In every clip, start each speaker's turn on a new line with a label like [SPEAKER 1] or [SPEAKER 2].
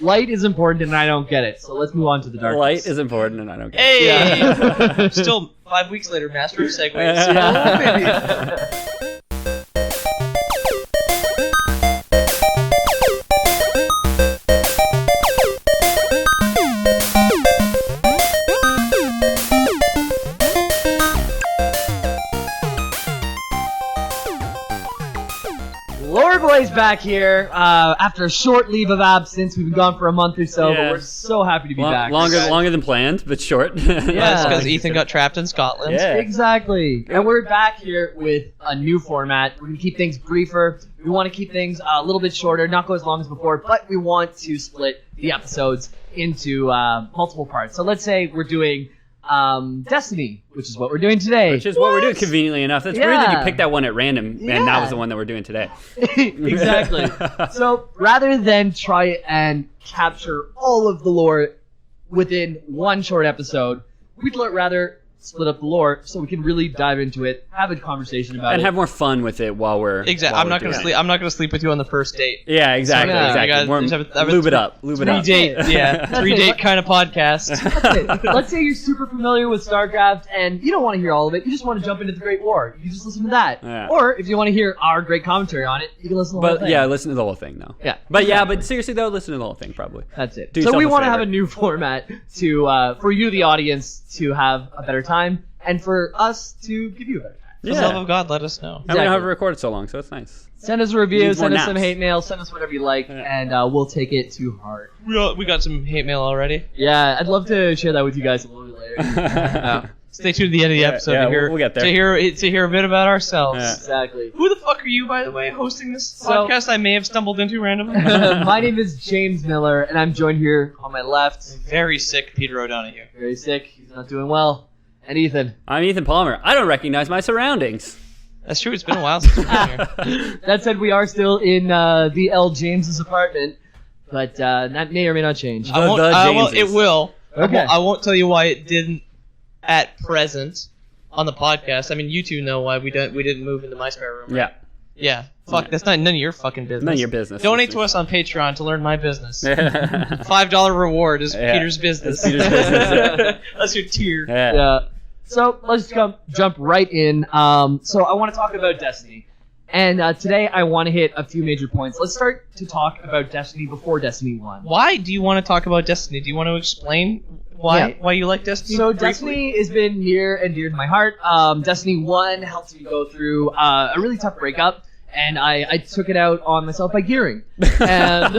[SPEAKER 1] light is important and I don't get it. So let's move on to the darkness.
[SPEAKER 2] Light is important and I don't get
[SPEAKER 3] Hey!
[SPEAKER 1] Yeah.
[SPEAKER 3] Still, 5 weeks later, master of segues.
[SPEAKER 2] it.
[SPEAKER 1] Lord Boy's back here after a short leave of absence. We've been gone for a month or so,
[SPEAKER 2] Yeah.
[SPEAKER 1] but we're so happy to be back.
[SPEAKER 2] Longer than planned, but short.
[SPEAKER 3] That's because Ethan got trapped in Scotland.
[SPEAKER 2] Yeah.
[SPEAKER 1] Exactly. And we're back here with a new format. We're going to keep things briefer. We want to keep things a little bit shorter, not go as long as before, but we want to split the episodes into multiple parts. So let's say we're doing Destiny, which is what we're doing today.
[SPEAKER 2] Which is what we're doing, conveniently enough. That's weird that
[SPEAKER 1] Yeah.
[SPEAKER 2] you picked that one at random, and
[SPEAKER 1] Yeah.
[SPEAKER 2] that was the one that we're doing today.
[SPEAKER 1] Exactly. So rather than try and capture all of the lore within one short episode, we'd rather split up the lore so we can really dive into it, have a conversation about
[SPEAKER 2] And
[SPEAKER 1] it.
[SPEAKER 2] have more fun with it while we're
[SPEAKER 3] Exactly.
[SPEAKER 2] while
[SPEAKER 3] I'm
[SPEAKER 2] we're
[SPEAKER 3] not gonna
[SPEAKER 2] doing
[SPEAKER 3] sleep. I'm not gonna sleep with you on the first date.
[SPEAKER 2] it. Yeah, exactly.
[SPEAKER 1] Yeah.
[SPEAKER 2] Exactly. More, lube it up. Lube it
[SPEAKER 3] Three
[SPEAKER 2] up.
[SPEAKER 3] date. Yeah.
[SPEAKER 1] That's
[SPEAKER 3] 3
[SPEAKER 1] it.
[SPEAKER 3] date kind of podcast.
[SPEAKER 1] That's it. Let's say you're super familiar with StarCraft and you don't want to hear all of it. You just want to jump into the Great War. You just listen to that.
[SPEAKER 2] Yeah.
[SPEAKER 1] Or if you want to hear our great commentary on it, you can listen to the whole
[SPEAKER 2] But
[SPEAKER 1] thing.
[SPEAKER 2] yeah, listen to the whole thing though.
[SPEAKER 1] Yeah.
[SPEAKER 2] But seriously though, listen to the whole thing probably.
[SPEAKER 1] That's it.
[SPEAKER 2] Do
[SPEAKER 1] So
[SPEAKER 2] yourself
[SPEAKER 1] we
[SPEAKER 2] a
[SPEAKER 1] want to have
[SPEAKER 2] favor.
[SPEAKER 1] a new format to for you, the audience, to have a better time, and for us to give you a better time.
[SPEAKER 3] For the love of God, let us know.
[SPEAKER 2] And we don't have
[SPEAKER 1] Exactly.
[SPEAKER 2] it recorded so long, so it's nice.
[SPEAKER 1] Send us a review,
[SPEAKER 2] Needs more
[SPEAKER 1] send us some
[SPEAKER 2] naps.
[SPEAKER 1] hate mail, send us whatever you like, and we'll take it to heart.
[SPEAKER 3] We got some hate mail already.
[SPEAKER 1] Yeah, I'd love to share that with you guys a little bit later.
[SPEAKER 3] Stay tuned to the end of the episode
[SPEAKER 2] yeah,
[SPEAKER 3] to hear
[SPEAKER 2] we'll get there.
[SPEAKER 3] to hear a bit about ourselves.
[SPEAKER 2] Yeah.
[SPEAKER 1] Exactly.
[SPEAKER 3] Who the fuck are you, by the way, hosting this
[SPEAKER 1] So-
[SPEAKER 3] podcast I may have stumbled into randomly?
[SPEAKER 1] My name is James Miller, and I'm joined here on my left.
[SPEAKER 3] Very sick Peter O'Donoghue.
[SPEAKER 1] Very sick. He's not doing well. And Ethan.
[SPEAKER 2] I'm Ethan Palmer. I don't recognize my surroundings.
[SPEAKER 3] That's true, it's been a while since we've been here.
[SPEAKER 1] That said, we are still in the L. James's apartment, but that may or may not change.
[SPEAKER 3] I won't,
[SPEAKER 2] The
[SPEAKER 3] well, it
[SPEAKER 2] Jameses.
[SPEAKER 3] will.
[SPEAKER 1] Okay.
[SPEAKER 3] I won't tell you why it didn't at present on the podcast. I mean, you two know why we didn't move into my spare room. Right?
[SPEAKER 2] Yeah.
[SPEAKER 3] Yeah. Fuck, that's not none of your fucking business.
[SPEAKER 2] None of your business.
[SPEAKER 3] Donate to us on Patreon to learn my business.
[SPEAKER 2] Yeah.
[SPEAKER 3] $5 reward is
[SPEAKER 2] Yeah.
[SPEAKER 3] Peter's business.
[SPEAKER 2] That's Peter's business.
[SPEAKER 3] That's your tier.
[SPEAKER 2] Yeah.
[SPEAKER 1] Yeah. So let's jump right in. So I want to talk about Destiny. And today I want to hit a few major points. Let's start to talk about Destiny before Destiny 1.
[SPEAKER 3] Why do you want to talk about Destiny? Do you want to explain why you like Destiny?
[SPEAKER 1] So
[SPEAKER 3] briefly?
[SPEAKER 1] Destiny has been near and dear to my heart. Destiny 1 helped me go through a really tough breakup, and I took it out on myself by gearing. And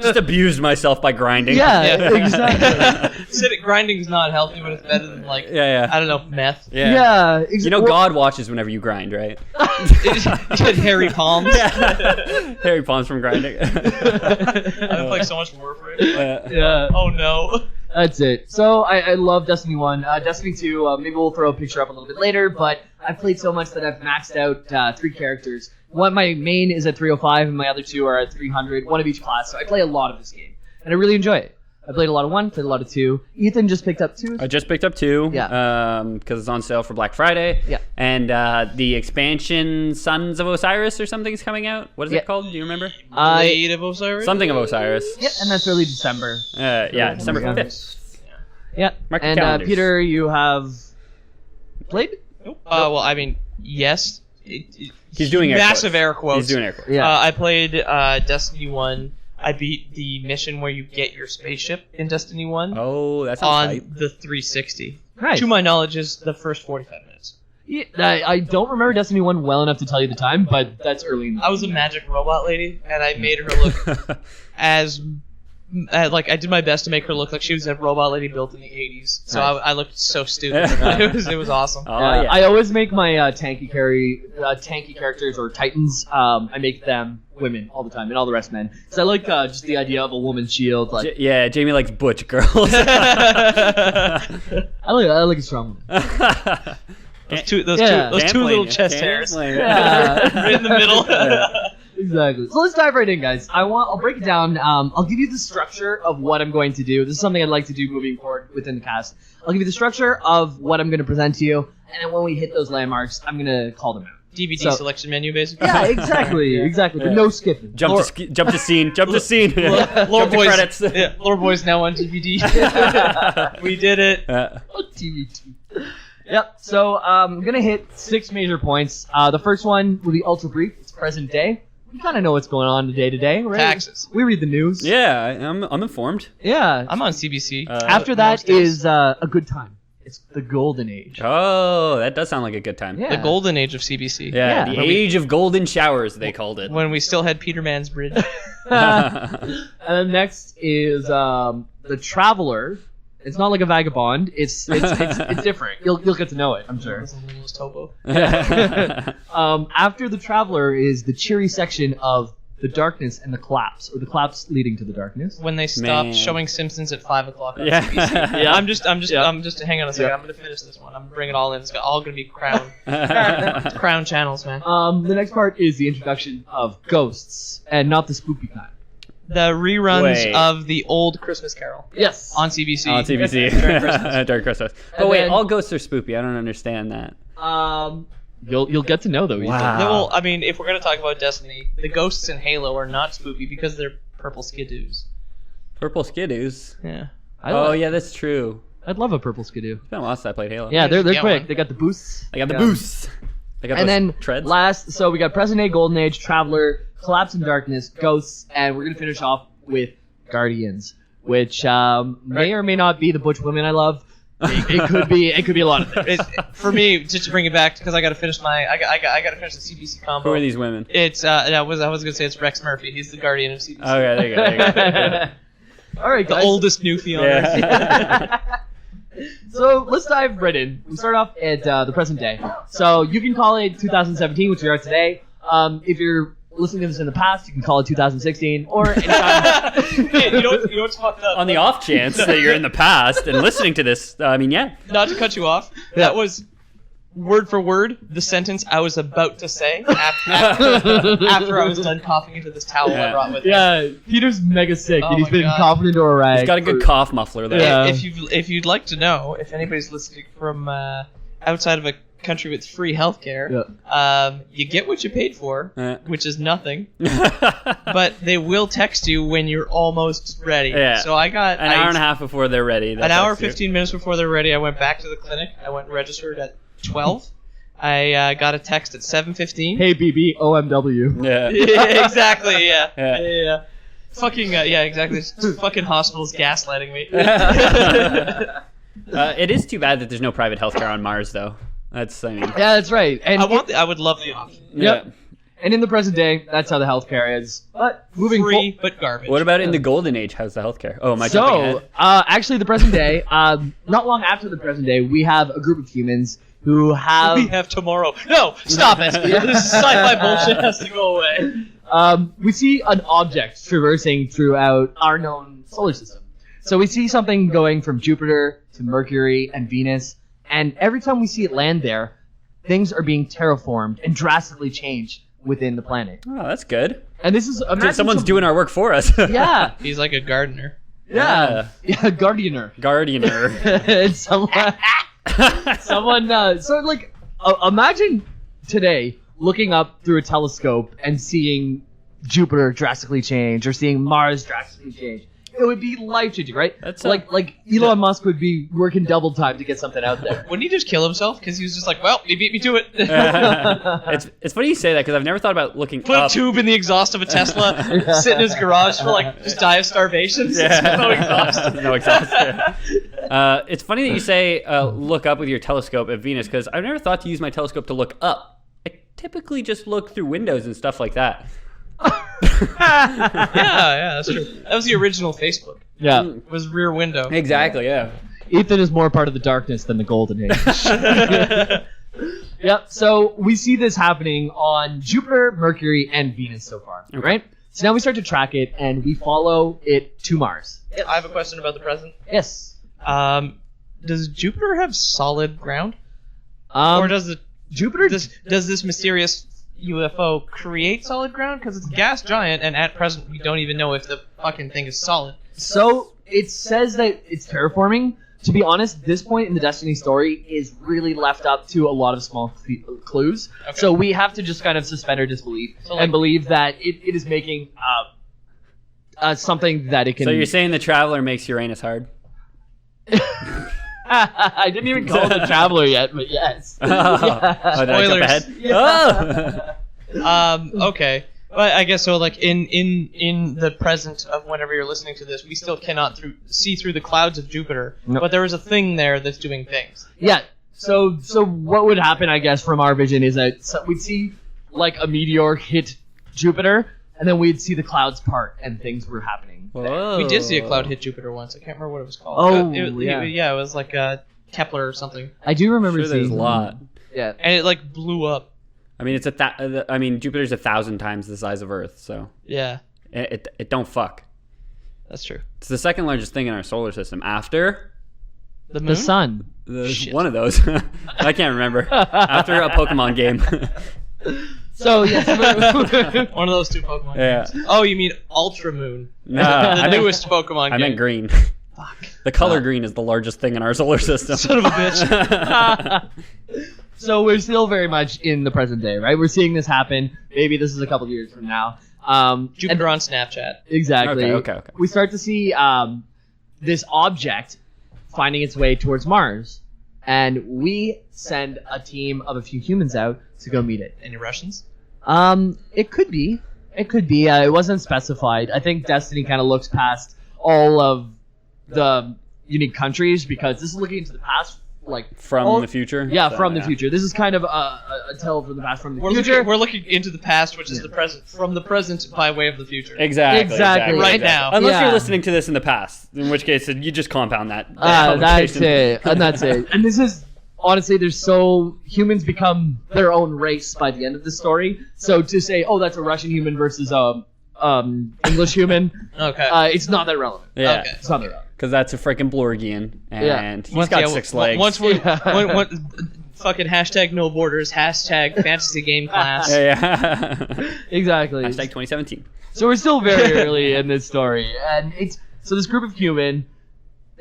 [SPEAKER 2] Just abused myself by grinding.
[SPEAKER 1] yeah, exactly.
[SPEAKER 3] Said it grinding's not healthy, but it's better than like
[SPEAKER 2] Yeah.
[SPEAKER 3] I don't know, meth.
[SPEAKER 2] Yeah. You know,
[SPEAKER 1] well,
[SPEAKER 2] God watches whenever you grind, right?
[SPEAKER 3] You had hairy palms.
[SPEAKER 2] Harry Palms from grinding.
[SPEAKER 3] I've played so much Warframe.
[SPEAKER 1] Yeah,
[SPEAKER 3] Oh no.
[SPEAKER 1] that's it. So I love Destiny 1. Destiny 2, maybe we'll throw a picture up a little bit later, but I've played so much that I've maxed out 3 characters. My main is at 305, and my other 2 are at 300, one of each class. So I play a lot of this game, and I really enjoy it. I played a lot of 1, played a lot of 2. Ethan just picked up 2.
[SPEAKER 2] I just picked up 2.
[SPEAKER 1] Yeah.
[SPEAKER 2] Because it's on sale for Black Friday.
[SPEAKER 1] Yeah.
[SPEAKER 2] And the expansion Sons of Osiris or something is coming out. What is
[SPEAKER 1] Yeah.
[SPEAKER 2] it called? Do you remember?
[SPEAKER 3] Blade of Osiris?
[SPEAKER 2] Something of Osiris.
[SPEAKER 1] Yeah, and that's early December.
[SPEAKER 2] Yeah, December
[SPEAKER 1] Yeah.
[SPEAKER 2] 5th.
[SPEAKER 1] Yeah.
[SPEAKER 2] Mark your
[SPEAKER 1] And
[SPEAKER 2] calendars.
[SPEAKER 1] Peter, you have played?
[SPEAKER 3] Well, I mean, yes.
[SPEAKER 2] He's doing air
[SPEAKER 3] massive
[SPEAKER 2] quotes.
[SPEAKER 3] air quotes.
[SPEAKER 2] He's doing air quotes.
[SPEAKER 1] Yeah.
[SPEAKER 3] I played Destiny 1. I beat the mission where you get your spaceship in Destiny 1
[SPEAKER 2] Oh, that sounds
[SPEAKER 3] on
[SPEAKER 2] hype.
[SPEAKER 3] the 360.
[SPEAKER 1] Nice.
[SPEAKER 3] To my knowledge, is the first 45 minutes.
[SPEAKER 1] Yeah, I don't remember Destiny 1 well enough to tell you the time, but that's early in the
[SPEAKER 3] I was a magic robot lady, and I made her look as like I did my best to make her look like she was a robot lady built in the 80s. So
[SPEAKER 2] Nice.
[SPEAKER 3] I looked so stupid. it was awesome.
[SPEAKER 2] Oh,
[SPEAKER 1] Yeah,
[SPEAKER 2] yeah.
[SPEAKER 1] I always make my tanky characters or titans. I make them women all the time, and all the rest men. Because I like just the idea of a woman's shield. Like
[SPEAKER 2] Yeah, Jamie likes butch girls.
[SPEAKER 1] I like a strong woman.
[SPEAKER 3] Those two
[SPEAKER 2] Can't
[SPEAKER 3] little
[SPEAKER 2] blame you.
[SPEAKER 3] chest
[SPEAKER 2] Can't
[SPEAKER 3] hairs
[SPEAKER 2] blame you.
[SPEAKER 1] Yeah.
[SPEAKER 3] right in the middle.
[SPEAKER 1] Exactly. So let's dive right in, guys. I'll break it down. I'll give you the structure of what I'm going to do. This is something I'd like to do moving forward within the cast. I'll give you the structure of what I'm going to present to you, and then when we hit those landmarks, I'm going to call them out.
[SPEAKER 3] DVD selection menu, basically.
[SPEAKER 1] Yeah, exactly. But no skipping.
[SPEAKER 2] Jump to scene.
[SPEAKER 3] Lore Boys.
[SPEAKER 2] Credits.
[SPEAKER 3] Yeah, Lore Boys now on DVD. We did it.
[SPEAKER 1] DVD. Yep. So I'm gonna hit 6 major points. The first one will be ultra brief. It's present day. We kind of know what's going on day to day, right?
[SPEAKER 3] Taxes.
[SPEAKER 1] We read the news.
[SPEAKER 2] Yeah, I'm informed.
[SPEAKER 1] Yeah.
[SPEAKER 3] I'm on CBC.
[SPEAKER 1] After that is a good time. It's the golden age.
[SPEAKER 2] Oh, that does sound like a good time.
[SPEAKER 1] Yeah.
[SPEAKER 3] The golden age of CBC.
[SPEAKER 2] Yeah,
[SPEAKER 1] Yeah.
[SPEAKER 2] the age of golden showers, they called it.
[SPEAKER 3] When we still had Peterman's Bridge.
[SPEAKER 1] And then next is the traveler. It's not like a vagabond. It's different. You'll get to know it, I'm sure.
[SPEAKER 3] That's a little topo.
[SPEAKER 1] After the traveler is the cheery section of the darkness and the collapse, or the collapse leading to the darkness.
[SPEAKER 3] When they stopped
[SPEAKER 2] Man.
[SPEAKER 3] showing Simpsons at 5 o'clock on
[SPEAKER 2] Yeah.
[SPEAKER 3] CBC.
[SPEAKER 1] Yeah.
[SPEAKER 3] I'm just hang on a second.
[SPEAKER 1] Yeah.
[SPEAKER 3] I'm gonna finish this one. I'm gonna bring it all in. It's all gonna be crown channels, man.
[SPEAKER 1] The next part is the introduction of ghosts, and not the spooky kind.
[SPEAKER 3] The reruns
[SPEAKER 2] Wait.
[SPEAKER 3] of the old Christmas Carol
[SPEAKER 1] Yes.
[SPEAKER 3] on CBC.
[SPEAKER 2] On CBC.
[SPEAKER 3] During Christmas.
[SPEAKER 2] During Christmas.
[SPEAKER 1] And
[SPEAKER 2] But wait,
[SPEAKER 1] then-
[SPEAKER 2] all ghosts are spoopy. I don't understand that.
[SPEAKER 1] You'll get to know though.
[SPEAKER 2] Wow.
[SPEAKER 3] Well, I mean, if we're gonna talk about Destiny, the ghosts in Halo are not spoopy because they're purple skidoos.
[SPEAKER 2] Purple skidoos.
[SPEAKER 3] Yeah.
[SPEAKER 2] Oh, yeah, that's true.
[SPEAKER 1] I'd love a purple skidoo.
[SPEAKER 2] It's been a while since I played Halo.
[SPEAKER 1] Yeah, they're
[SPEAKER 3] Get
[SPEAKER 1] quick.
[SPEAKER 3] one.
[SPEAKER 1] They got the boosts.
[SPEAKER 2] I got the
[SPEAKER 1] Yeah.
[SPEAKER 2] boosts. I got
[SPEAKER 1] And
[SPEAKER 2] those
[SPEAKER 1] then
[SPEAKER 2] treads.
[SPEAKER 1] last, so we got present day, golden age, traveler, collapse in darkness, ghosts, and we're gonna finish off with guardians, which may or may not be the butch women I love. It could be. It could be a lot of things.
[SPEAKER 3] For me, just to bring it back, because I gotta finish I gotta finish the CBC combo.
[SPEAKER 2] Who are these women?
[SPEAKER 3] It's I was gonna say it's Rex Murphy. He's the guardian of CBC.
[SPEAKER 2] Okay, there you go. There you go.
[SPEAKER 1] All right,
[SPEAKER 3] The
[SPEAKER 1] guys.
[SPEAKER 3] oldest newfie on Earth.
[SPEAKER 2] Yeah.
[SPEAKER 1] So let's dive right in. We start off at the present day. So you can call it 2017, which we are today. If you're listening to this in the past, you can call it 2016 or anytime.
[SPEAKER 3] Hey, you know what's fucked up?
[SPEAKER 2] On the off chance that you're in the past and listening to this, I mean, yeah.
[SPEAKER 3] Not to cut you off, that was word for word the sentence I was about to say after I was done coughing into this towel I brought with me.
[SPEAKER 1] Yeah, Peter's mega sick,
[SPEAKER 3] Oh
[SPEAKER 1] and he's
[SPEAKER 3] my
[SPEAKER 1] been
[SPEAKER 3] God.
[SPEAKER 1] coughing into a rag.
[SPEAKER 2] He's got a good
[SPEAKER 1] for-
[SPEAKER 2] cough muffler there.
[SPEAKER 1] Yeah.
[SPEAKER 3] If you'd like to know, if anybody's listening from outside of a country with free healthcare, you get what you paid for, which is nothing. But they will text you when you're almost ready.
[SPEAKER 2] Yeah.
[SPEAKER 3] So I got
[SPEAKER 2] An hour and a half before they're ready.
[SPEAKER 3] an hour 15 minutes before they're ready. I went back to the clinic. I went and registered at 12. I got a text at 7:15.
[SPEAKER 1] Hey, BB, OMW.
[SPEAKER 2] Yeah.
[SPEAKER 3] Yeah, exactly. Yeah.
[SPEAKER 2] Yeah.
[SPEAKER 3] Yeah. Fucking yeah, exactly. Just fucking hospitals gaslighting me.
[SPEAKER 2] It is too bad that there's no private healthcare on Mars, though. That's, I mean,
[SPEAKER 1] Yeah, that's right. And
[SPEAKER 3] I would love the option.
[SPEAKER 1] Yep. And in the present day, that's how the healthcare is. But moving
[SPEAKER 3] Free but garbage.
[SPEAKER 2] What about in the golden age? How's the healthcare? Oh, am I jumping
[SPEAKER 1] So,
[SPEAKER 2] ahead?
[SPEAKER 1] actually, the present day, not long after the present day, we have a group of humans who have.
[SPEAKER 3] we have tomorrow? No, stop it. This sci-fi bullshit has to go away.
[SPEAKER 1] We see an object traversing throughout our known solar system. So we see something going from Jupiter to Mercury and Venus, and every time we see it land there, things are being terraformed and drastically changed within the planet.
[SPEAKER 2] Oh, that's good.
[SPEAKER 1] And this is imagine
[SPEAKER 2] Someone's
[SPEAKER 1] some-
[SPEAKER 2] doing our work for us.
[SPEAKER 1] Yeah,
[SPEAKER 3] He's like a gardener.
[SPEAKER 1] yeah, Guardianer.
[SPEAKER 2] Guardianer.
[SPEAKER 1] It's someone. So like, imagine today looking up through a telescope and seeing Jupiter drastically change, or seeing Mars drastically change. It would be life changing, right?
[SPEAKER 2] That's
[SPEAKER 1] like Elon Musk would be working double time to get something out there.
[SPEAKER 3] Wouldn't he just kill himself? Because he was just like, well, he beat me to it.
[SPEAKER 2] It's funny you say that because I've never thought about looking
[SPEAKER 3] Put a
[SPEAKER 2] up.
[SPEAKER 3] tube in the exhaust of a Tesla, sit in his garage for like, just die of starvation.
[SPEAKER 2] Yeah.
[SPEAKER 3] No exhaust.
[SPEAKER 2] No exhaust. Yeah. It's funny that you say look up with your telescope at Venus because I've never thought to use my telescope to look up. I typically just look through windows and stuff like that.
[SPEAKER 3] Yeah, that's true. That was the original Facebook.
[SPEAKER 1] Yeah,
[SPEAKER 3] Was Rear Window.
[SPEAKER 2] Exactly. Yeah.
[SPEAKER 1] Ethan is more part of the darkness than the golden age. Yep. So we see this happening on Jupiter, Mercury, and Venus so far, right? So now we start to track it, and we follow it to Mars.
[SPEAKER 3] I have a question about the present.
[SPEAKER 1] Yes.
[SPEAKER 3] Does Jupiter have solid ground,
[SPEAKER 1] Or
[SPEAKER 3] or does it?
[SPEAKER 1] Jupiter?
[SPEAKER 3] Does this mysterious UFO create solid ground? Because it's a gas giant, and at present we don't even know if the fucking thing is solid.
[SPEAKER 1] So it says that it's terraforming, to be honest, this point in the Destiny story is really left up to a lot of small clues.
[SPEAKER 3] Okay.
[SPEAKER 1] So we have to just kind of suspend our disbelief and believe that it is making something that it can...
[SPEAKER 2] So you're saying the Traveler makes Uranus hard?
[SPEAKER 1] I didn't even call it the Traveler yet, but yes.
[SPEAKER 2] Yeah. Oh, did I jump ahead?
[SPEAKER 3] Yeah. Okay. But I guess so. Like in the present of whenever you're listening to this, we still cannot see through the clouds of Jupiter.
[SPEAKER 1] Nope.
[SPEAKER 3] But there is a thing there that's doing things.
[SPEAKER 1] Yeah. So what would happen, I guess, from our vision is that we'd see like a meteor hit Jupiter, and then we'd see the clouds part, and things were happening.
[SPEAKER 2] Whoa.
[SPEAKER 3] We did see a cloud hit Jupiter once. I can't remember what it was called.
[SPEAKER 1] Oh,
[SPEAKER 3] yeah, it was like Kepler or something.
[SPEAKER 1] I do remember
[SPEAKER 2] Sure, there's
[SPEAKER 1] seeing
[SPEAKER 2] a lot.
[SPEAKER 1] Yeah.
[SPEAKER 3] And it like blew up.
[SPEAKER 2] I mean, Jupiter's 1,000 times the size of Earth, so
[SPEAKER 3] Yeah,
[SPEAKER 2] it don't fuck.
[SPEAKER 3] that's true.
[SPEAKER 2] It's the second largest thing in our solar system after
[SPEAKER 3] The moon.
[SPEAKER 1] The sun.
[SPEAKER 3] Shit.
[SPEAKER 2] one of those. I can't remember. After a Pokemon game.
[SPEAKER 1] So yes,
[SPEAKER 3] One of those two Pokemon.
[SPEAKER 2] Yeah.
[SPEAKER 3] games. Oh, you mean Ultra Moon?
[SPEAKER 2] No,
[SPEAKER 3] the
[SPEAKER 2] I meant-
[SPEAKER 3] newest Pokemon
[SPEAKER 2] I
[SPEAKER 3] game.
[SPEAKER 2] meant green.
[SPEAKER 3] Fuck.
[SPEAKER 2] The color green is the largest thing in our solar system.
[SPEAKER 3] Son of a bitch.
[SPEAKER 1] so we're still very much in the present day, right? We're seeing this happen. Maybe this is a couple of years from now.
[SPEAKER 3] Jupiter on Snapchat.
[SPEAKER 1] Exactly.
[SPEAKER 2] Okay.
[SPEAKER 1] We start to see this object finding its way towards Mars, and we send a team of a few humans out to go meet it.
[SPEAKER 3] Any Russians?
[SPEAKER 1] It could be. It could be. It wasn't specified. I think Destiny kind of looks past all of the unique countries because this is looking into the past, like
[SPEAKER 2] From the future?
[SPEAKER 1] Yeah,
[SPEAKER 2] So,
[SPEAKER 1] from the future. This is kind of a tale from the past, from the future.
[SPEAKER 3] We're looking into the past, which is the present, from the present by way of the future.
[SPEAKER 2] Exactly.
[SPEAKER 3] Right now.
[SPEAKER 2] Unless
[SPEAKER 1] Yeah.
[SPEAKER 2] you're listening to this in the past, in which case you just compound that.
[SPEAKER 1] That's
[SPEAKER 2] conversation.
[SPEAKER 1] it. And that's it. And this is honestly, humans become their own race by the end of the story. So to say, oh, that's a Russian human versus English human,
[SPEAKER 3] Okay.
[SPEAKER 1] it's not that relevant.
[SPEAKER 2] Yeah.
[SPEAKER 3] Okay.
[SPEAKER 1] It's not that relevant.
[SPEAKER 2] Because that's a freaking Blorgian, and he's got 6 legs.
[SPEAKER 3] Once we
[SPEAKER 1] Yeah.
[SPEAKER 3] fucking hashtag no borders, hashtag fantasy game class.
[SPEAKER 2] Yeah.
[SPEAKER 1] Exactly.
[SPEAKER 2] Hashtag 2017.
[SPEAKER 1] So we're still very early in this story, and so this group of human,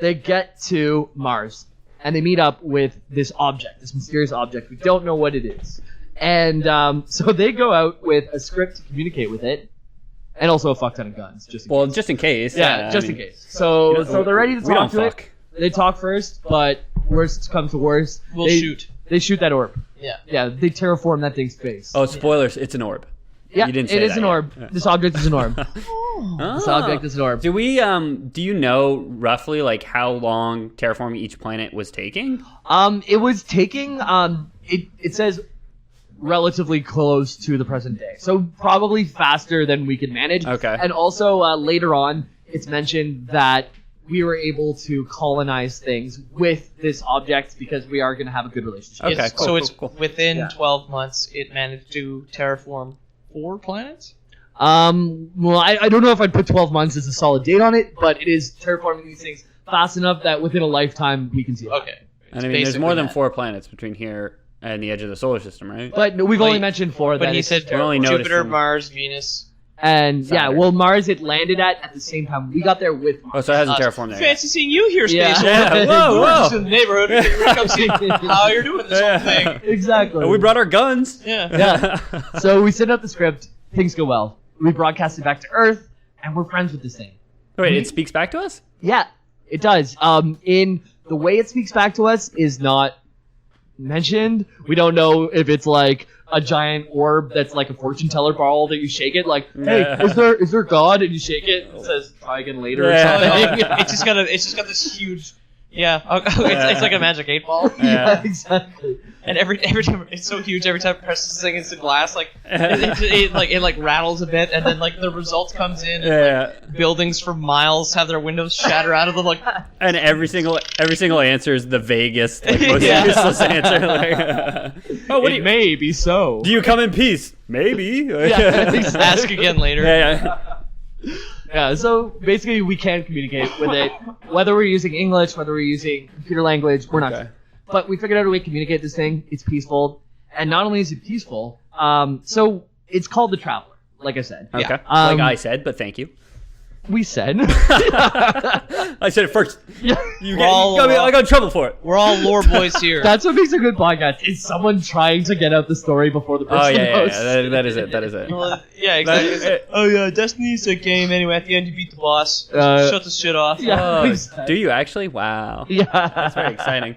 [SPEAKER 1] they get to Mars, and they meet up with this object, this mysterious object. We don't know what it is, and so they go out with a script to communicate with it, and also a fuck ton of guns, just in
[SPEAKER 2] Well,
[SPEAKER 1] case.
[SPEAKER 2] just in case.
[SPEAKER 1] Yeah,
[SPEAKER 2] I
[SPEAKER 1] just
[SPEAKER 2] mean,
[SPEAKER 1] in case. So they're ready to
[SPEAKER 2] we
[SPEAKER 1] talk
[SPEAKER 2] don't
[SPEAKER 1] to
[SPEAKER 2] fuck.
[SPEAKER 1] it. They talk first, but worst comes to worst,
[SPEAKER 3] We'll
[SPEAKER 1] they
[SPEAKER 3] shoot.
[SPEAKER 1] They shoot that orb.
[SPEAKER 3] Yeah.
[SPEAKER 1] Yeah, they terraform that thing's face.
[SPEAKER 2] Oh, spoilers! It's an orb.
[SPEAKER 1] yeah,
[SPEAKER 2] you didn't say
[SPEAKER 1] it is
[SPEAKER 2] that
[SPEAKER 1] an
[SPEAKER 2] yet.
[SPEAKER 1] orb.
[SPEAKER 2] Yeah.
[SPEAKER 1] This object is an orb.
[SPEAKER 2] Oh.
[SPEAKER 1] This object is an orb.
[SPEAKER 2] Do we? Do you know roughly like how long terraforming each planet was taking?
[SPEAKER 1] It was taking it says relatively close to the present day, so probably faster than we could manage.
[SPEAKER 2] Okay.
[SPEAKER 1] And also later on, it's mentioned that we were able to colonize things with this object because we are going to have a good relationship.
[SPEAKER 2] Okay,
[SPEAKER 3] It's-
[SPEAKER 2] cool,
[SPEAKER 3] so
[SPEAKER 2] cool,
[SPEAKER 3] it's
[SPEAKER 2] cool.
[SPEAKER 3] within
[SPEAKER 1] Yeah.
[SPEAKER 3] 12 months, it managed to terraform 4 planets.
[SPEAKER 1] Well, I don't know if I'd put 12 months as a solid date on it, but it is terraforming these things fast enough that within a lifetime we can see it.
[SPEAKER 3] Okay.
[SPEAKER 2] And I mean, there's more than
[SPEAKER 3] that.
[SPEAKER 2] 4 planets between here and the edge of the solar system, right?
[SPEAKER 1] But no, we've
[SPEAKER 3] But
[SPEAKER 1] only
[SPEAKER 3] he-
[SPEAKER 1] mentioned 4.
[SPEAKER 3] But
[SPEAKER 1] that
[SPEAKER 3] he
[SPEAKER 1] it's
[SPEAKER 3] said
[SPEAKER 2] We're only
[SPEAKER 3] Jupiter,
[SPEAKER 2] noticing-
[SPEAKER 3] Mars, Venus.
[SPEAKER 1] And yeah,
[SPEAKER 2] Saturn.
[SPEAKER 1] well, Mars it landed at the same time. We got there with Mars.
[SPEAKER 2] Oh, so it hasn't
[SPEAKER 3] Uh,
[SPEAKER 2] terraformed there. yet.
[SPEAKER 3] Fancy seeing you here,
[SPEAKER 1] Yeah.
[SPEAKER 3] Space
[SPEAKER 2] Yeah,
[SPEAKER 3] Orb.
[SPEAKER 2] whoa, whoa.
[SPEAKER 3] Just in the neighborhood. We can come see how you're doing this whole thing.
[SPEAKER 1] Exactly.
[SPEAKER 2] And we brought our guns.
[SPEAKER 1] Yeah. So we send out the script. Things go well. We broadcast it back to Earth, and we're friends with this thing.
[SPEAKER 2] Wait, it speaks back to us?
[SPEAKER 1] Yeah, it does. In the way it speaks back to us is not mentioned. We don't know if it's like a giant orb that's like a fortune teller ball that you shake it. Like, hey,
[SPEAKER 2] Yeah.
[SPEAKER 1] is there God? And you shake it. It says try again later
[SPEAKER 2] Yeah.
[SPEAKER 1] or something.
[SPEAKER 3] It's just got this huge. Yeah, it's like a magic 8 ball,
[SPEAKER 1] Yeah, exactly.
[SPEAKER 3] and every time it's so huge. Every time it presses this thing into glass, like it rattles a bit, and then like the result comes in.
[SPEAKER 2] Yeah.
[SPEAKER 3] Buildings for miles have their windows shatter out of them. Like,
[SPEAKER 2] And every single answer is the vaguest, like, most
[SPEAKER 3] Yeah.
[SPEAKER 2] useless answer. Like, oh, what do you
[SPEAKER 1] may be so.
[SPEAKER 2] do? You come in peace? Maybe.
[SPEAKER 1] Yeah,
[SPEAKER 3] ask again later.
[SPEAKER 2] Yeah.
[SPEAKER 1] Yeah, so basically we can communicate with it, whether we're using English, whether we're using computer language, we're not
[SPEAKER 2] Okay.
[SPEAKER 1] sure. But we figured out a way to communicate this thing. It's peaceful, and not only is it peaceful, so it's called the Traveler, like I said.
[SPEAKER 2] Okay.
[SPEAKER 1] Um,
[SPEAKER 2] Like I said, but thank you.
[SPEAKER 1] We said.
[SPEAKER 2] I said it first.
[SPEAKER 1] Yeah.
[SPEAKER 2] I got in trouble for it.
[SPEAKER 3] We're all lore boys here.
[SPEAKER 1] That's what makes a good podcast. Is someone trying to get out the story before the person hosts.
[SPEAKER 2] That is it. That is it.
[SPEAKER 3] Well, yeah, exactly. Destiny's a game anyway. At the end, you beat the boss. Shut the shit off.
[SPEAKER 1] Yeah.
[SPEAKER 2] Do you actually? Wow.
[SPEAKER 1] Yeah.
[SPEAKER 2] That's very exciting.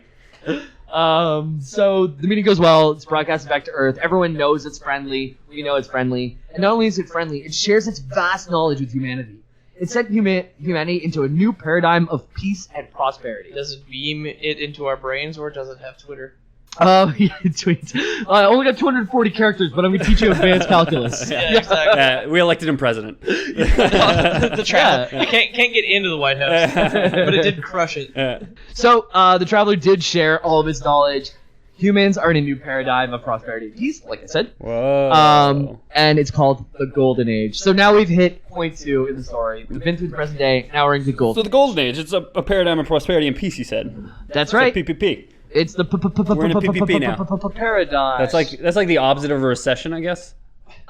[SPEAKER 1] So the meeting goes well. It's broadcasted back to Earth. Everyone knows it's friendly. We know it's friendly. And not only is it friendly, it shares its vast knowledge with humanity. It sent humanity into a new paradigm of peace and prosperity.
[SPEAKER 3] Does it beam it into our brains, or does it have Twitter?
[SPEAKER 1] Yeah, tweet. I only got 240 characters, but I'm going to teach you advanced calculus.
[SPEAKER 3] Yeah, exactly.
[SPEAKER 2] We elected him president.
[SPEAKER 3] The trap. I can't get into the White House, but it did crush it.
[SPEAKER 1] So the Traveler did share all of his knowledge. Humans are in a new paradigm of prosperity and peace, like I said.
[SPEAKER 2] Whoa.
[SPEAKER 1] And it's called the Golden Age. So now we've hit point 2 in the story. We've been through the present day. Now we're into the Golden
[SPEAKER 2] So the Golden Age, it's a paradigm of prosperity and peace, you said.
[SPEAKER 1] That's right.
[SPEAKER 2] It's a PPP.
[SPEAKER 1] It's the
[SPEAKER 2] We're in a PPP now.
[SPEAKER 1] paradigm.
[SPEAKER 2] That's like the opposite of a recession, I guess.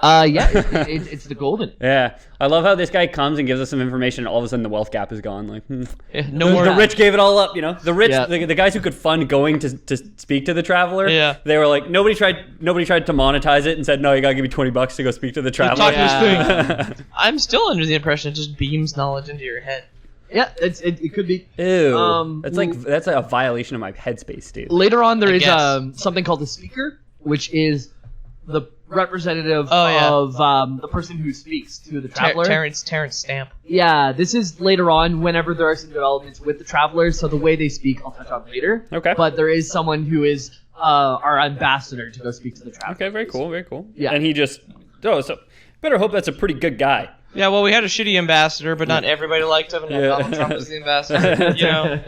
[SPEAKER 1] Yeah, it's the Golden.
[SPEAKER 2] Yeah, I love how this guy comes and gives us some information, and all of a sudden the wealth gap is gone. Like,
[SPEAKER 3] no more.
[SPEAKER 2] The rich gave it all up, you know. The rich,
[SPEAKER 1] Yeah.
[SPEAKER 2] the guys who could fund going to speak to the Traveler.
[SPEAKER 3] Yeah.
[SPEAKER 2] They were like, nobody tried to monetize it and said, no, you gotta give me $20 to go speak to the Traveler.
[SPEAKER 3] Talk to his thing. I'm still under the impression it just beams knowledge into your head.
[SPEAKER 1] Yeah, it could be.
[SPEAKER 2] Ew. That's a violation of my headspace, dude.
[SPEAKER 1] Later on, there
[SPEAKER 3] I
[SPEAKER 1] is
[SPEAKER 3] guess.
[SPEAKER 1] something called the Speaker, which is the representative
[SPEAKER 3] Oh,
[SPEAKER 1] of the person who speaks to the Traveler.
[SPEAKER 3] Terrence Stamp.
[SPEAKER 1] Yeah, this is later on whenever there are some developments with the Travelers, so the way they speak I'll touch on later.
[SPEAKER 2] Okay.
[SPEAKER 1] But there is someone who is our ambassador to go speak to the Travelers.
[SPEAKER 2] Okay, very cool, very cool.
[SPEAKER 1] Yeah.
[SPEAKER 2] And he just so better hope that's a pretty good guy.
[SPEAKER 3] Yeah, well, we had a shitty ambassador, but not everybody liked him, and Donald Trump was the ambassador. You know,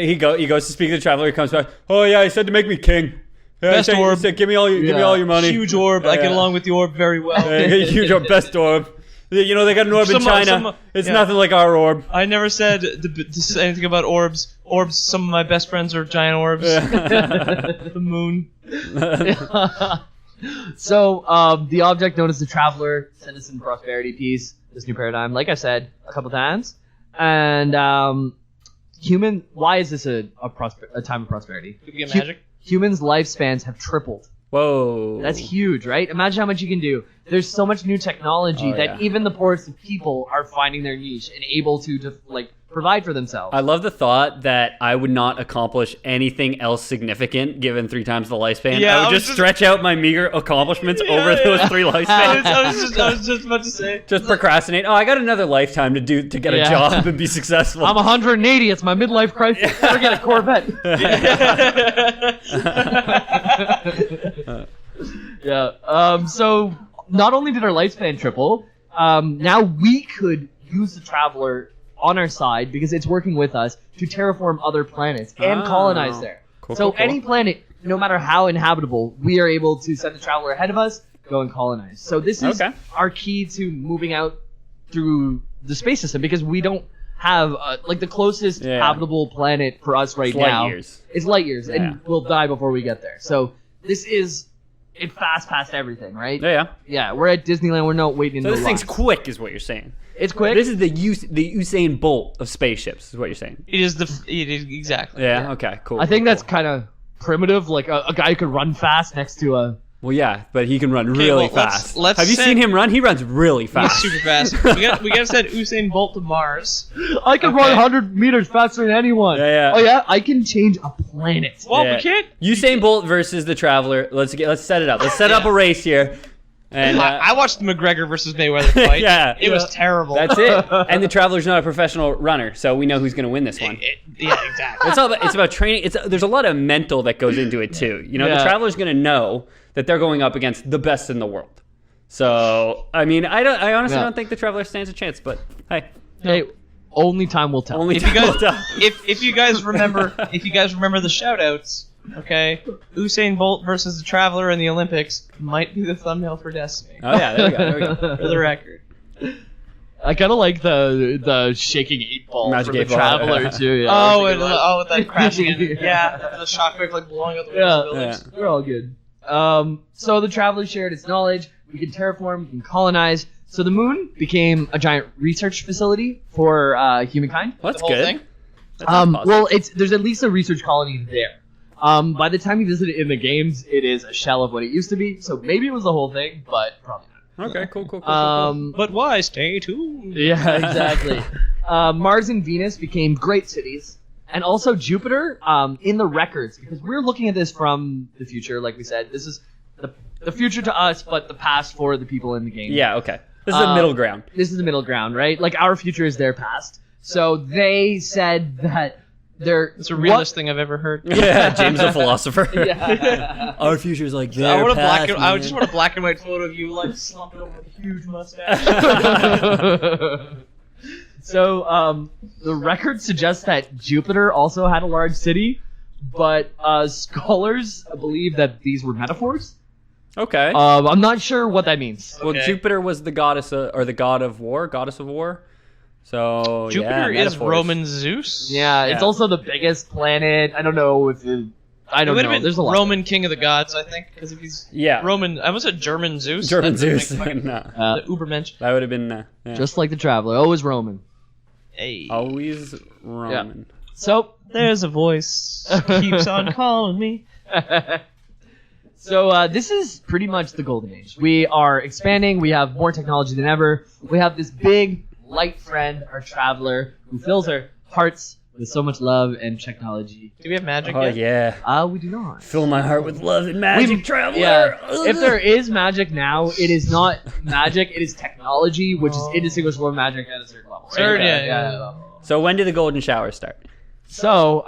[SPEAKER 2] He goes to speak to the Traveler. He comes back. Oh yeah, he said to make me king. Yeah,
[SPEAKER 3] Best
[SPEAKER 2] he
[SPEAKER 3] orb.
[SPEAKER 2] said, give me all your money.
[SPEAKER 3] Huge orb. I get along with the orb very well.
[SPEAKER 2] Huge orb, best orb. You know they got an orb in China. It's nothing like our orb.
[SPEAKER 3] I never said anything about orbs. Orbs. Some of my best friends are giant orbs. The moon.
[SPEAKER 1] So the object known as the Traveler sent us in prosperity, peace, this new paradigm. Like I said a couple times, and why is this a time of prosperity?
[SPEAKER 3] Did we get magic?
[SPEAKER 1] Humans' lifespans have tripled.
[SPEAKER 2] Whoa.
[SPEAKER 1] That's huge, right? Imagine how much you can do. There's so much new technology that even the poorest of people are finding their niche and able to provide for themselves.
[SPEAKER 2] I love the thought that I would not accomplish anything else significant given 3 times the lifespan.
[SPEAKER 3] Yeah,
[SPEAKER 2] I would just stretch out my meager accomplishments over those 3 lifespans.
[SPEAKER 3] I was just about to say.
[SPEAKER 2] Just procrastinate. Oh, I got another lifetime to get a job and be successful.
[SPEAKER 1] I'm 180. It's my midlife crisis. Forget a Corvette. Yeah. So not only did our lifespan triple, now we could use the Traveler on our side because it's working with us to terraform other planets and colonize there. Cool. Any planet, no matter how inhabitable, we are able to send the Traveler ahead of us, go and colonize. So this is our key to moving out through the space system because we don't have the closest habitable planet for us right now is light years, and we'll die before we get there. So this is it fast past everything, right? Yeah. We're at Disneyland. We're not waiting.
[SPEAKER 2] So this thing's quick, is what you're saying.
[SPEAKER 1] It's quick.
[SPEAKER 2] This is the Usain Bolt of spaceships, is what you're saying.
[SPEAKER 3] It is exactly.
[SPEAKER 2] Yeah. Okay. Cool.
[SPEAKER 1] I think that's kind of primitive, like a guy who could run fast next to a.
[SPEAKER 2] Well, yeah, but he can run really fast.
[SPEAKER 3] Let's
[SPEAKER 2] Have you seen him run? He runs really fast.
[SPEAKER 3] He's super fast. we got to send Usain Bolt to Mars.
[SPEAKER 1] I can run 100 meters faster than anyone.
[SPEAKER 2] Yeah.
[SPEAKER 1] Oh yeah, I can change a planet.
[SPEAKER 3] Well, we can't.
[SPEAKER 2] Usain Bolt versus the Traveler. Let's set it up. Let's set up a race here. And
[SPEAKER 3] I watched the McGregor versus Mayweather fight. It was terrible.
[SPEAKER 2] That's it. And the Traveler's not a professional runner, so we know who's going to win this one.
[SPEAKER 3] Yeah, exactly.
[SPEAKER 2] It's about training. There's a lot of mental that goes into it too. You know, the Traveler's going to know that they're going up against the best in the world. So, I mean, I honestly don't think the Traveler stands a chance. But hey,
[SPEAKER 1] only time will tell.
[SPEAKER 3] If you guys remember the shout-outs. Okay, Usain Bolt versus the Traveler in the Olympics might be the thumbnail for Destiny.
[SPEAKER 2] Oh yeah, there we go.
[SPEAKER 3] For the record.
[SPEAKER 1] I kind of like the shaking 8-ball
[SPEAKER 2] Magic
[SPEAKER 1] from the
[SPEAKER 2] 8-ball,
[SPEAKER 1] Traveler too.
[SPEAKER 3] Yeah. With that crashing in. Yeah, the shockwave blowing up the buildings.
[SPEAKER 1] They're all good. So the Traveler shared its knowledge. We can terraform, we can colonize. So the moon became a giant research facility for humankind.
[SPEAKER 2] Well, that's
[SPEAKER 3] The whole
[SPEAKER 2] good.
[SPEAKER 3] thing?
[SPEAKER 2] That sounds positive.
[SPEAKER 1] Well, there's at least a research colony there. By the time you visit it in the games, it is a shell of what it used to be. So maybe it was the whole thing, but probably not.
[SPEAKER 2] Okay, cool.
[SPEAKER 3] But why? Stay tuned.
[SPEAKER 1] Yeah, exactly. Mars and Venus became great cities. And also Jupiter, in the records, because we're looking at this from the future, like we said. This is the future to us, but the past for the people in the game.
[SPEAKER 2] Yeah, okay. This is a middle ground.
[SPEAKER 1] This is the middle ground, right? Like, our future is their past. So they said that they're...
[SPEAKER 3] It's the realest thing I've ever heard.
[SPEAKER 2] Yeah, James the philosopher.
[SPEAKER 1] Yeah.
[SPEAKER 2] Our future is like their
[SPEAKER 3] I want
[SPEAKER 2] past,
[SPEAKER 3] I just want a black and white photo of you like slumped over with a huge mustache.
[SPEAKER 1] So, the record suggests that Jupiter also had a large city, but scholars believe that these were metaphors.
[SPEAKER 2] Okay.
[SPEAKER 1] I'm not sure what that means.
[SPEAKER 2] Well,
[SPEAKER 3] Okay.
[SPEAKER 2] Jupiter was the goddess or the god of war, goddess of war. So
[SPEAKER 3] Jupiter
[SPEAKER 2] yeah,
[SPEAKER 3] is
[SPEAKER 2] metaphors.
[SPEAKER 3] Roman Zeus.
[SPEAKER 1] Yeah, it's
[SPEAKER 2] Yeah.
[SPEAKER 1] also the biggest planet. I don't know if it... I
[SPEAKER 3] It
[SPEAKER 1] don't
[SPEAKER 3] would
[SPEAKER 1] know.
[SPEAKER 3] have been
[SPEAKER 1] There's a lot.
[SPEAKER 3] Roman king of the gods, I think, because if he's
[SPEAKER 2] Yeah.
[SPEAKER 3] Roman, I was a German Zeus.
[SPEAKER 2] German
[SPEAKER 3] That doesn't
[SPEAKER 2] Zeus.
[SPEAKER 3] make fucking-
[SPEAKER 2] No,
[SPEAKER 3] The Ubermensch.
[SPEAKER 2] that would have been yeah.
[SPEAKER 1] Just like the Traveler. Always Roman.
[SPEAKER 3] Hey.
[SPEAKER 2] always Roman.
[SPEAKER 1] So...
[SPEAKER 3] There's a voice keeps on calling me.
[SPEAKER 1] So this is pretty much the golden age. We are expanding. We have more technology than ever. We have this big light friend, our traveler, who fills our hearts with so much love and technology.
[SPEAKER 3] Do we have magic
[SPEAKER 2] Oh
[SPEAKER 3] yet?
[SPEAKER 2] yeah.
[SPEAKER 1] We do not.
[SPEAKER 2] Fill my heart with love and magic, traveler.
[SPEAKER 1] Yeah. If there is magic now, it is not magic. It is technology, which is indistinguishable from magic at a certain level.
[SPEAKER 3] Certain, yeah.
[SPEAKER 2] So when do the golden showers start?
[SPEAKER 1] So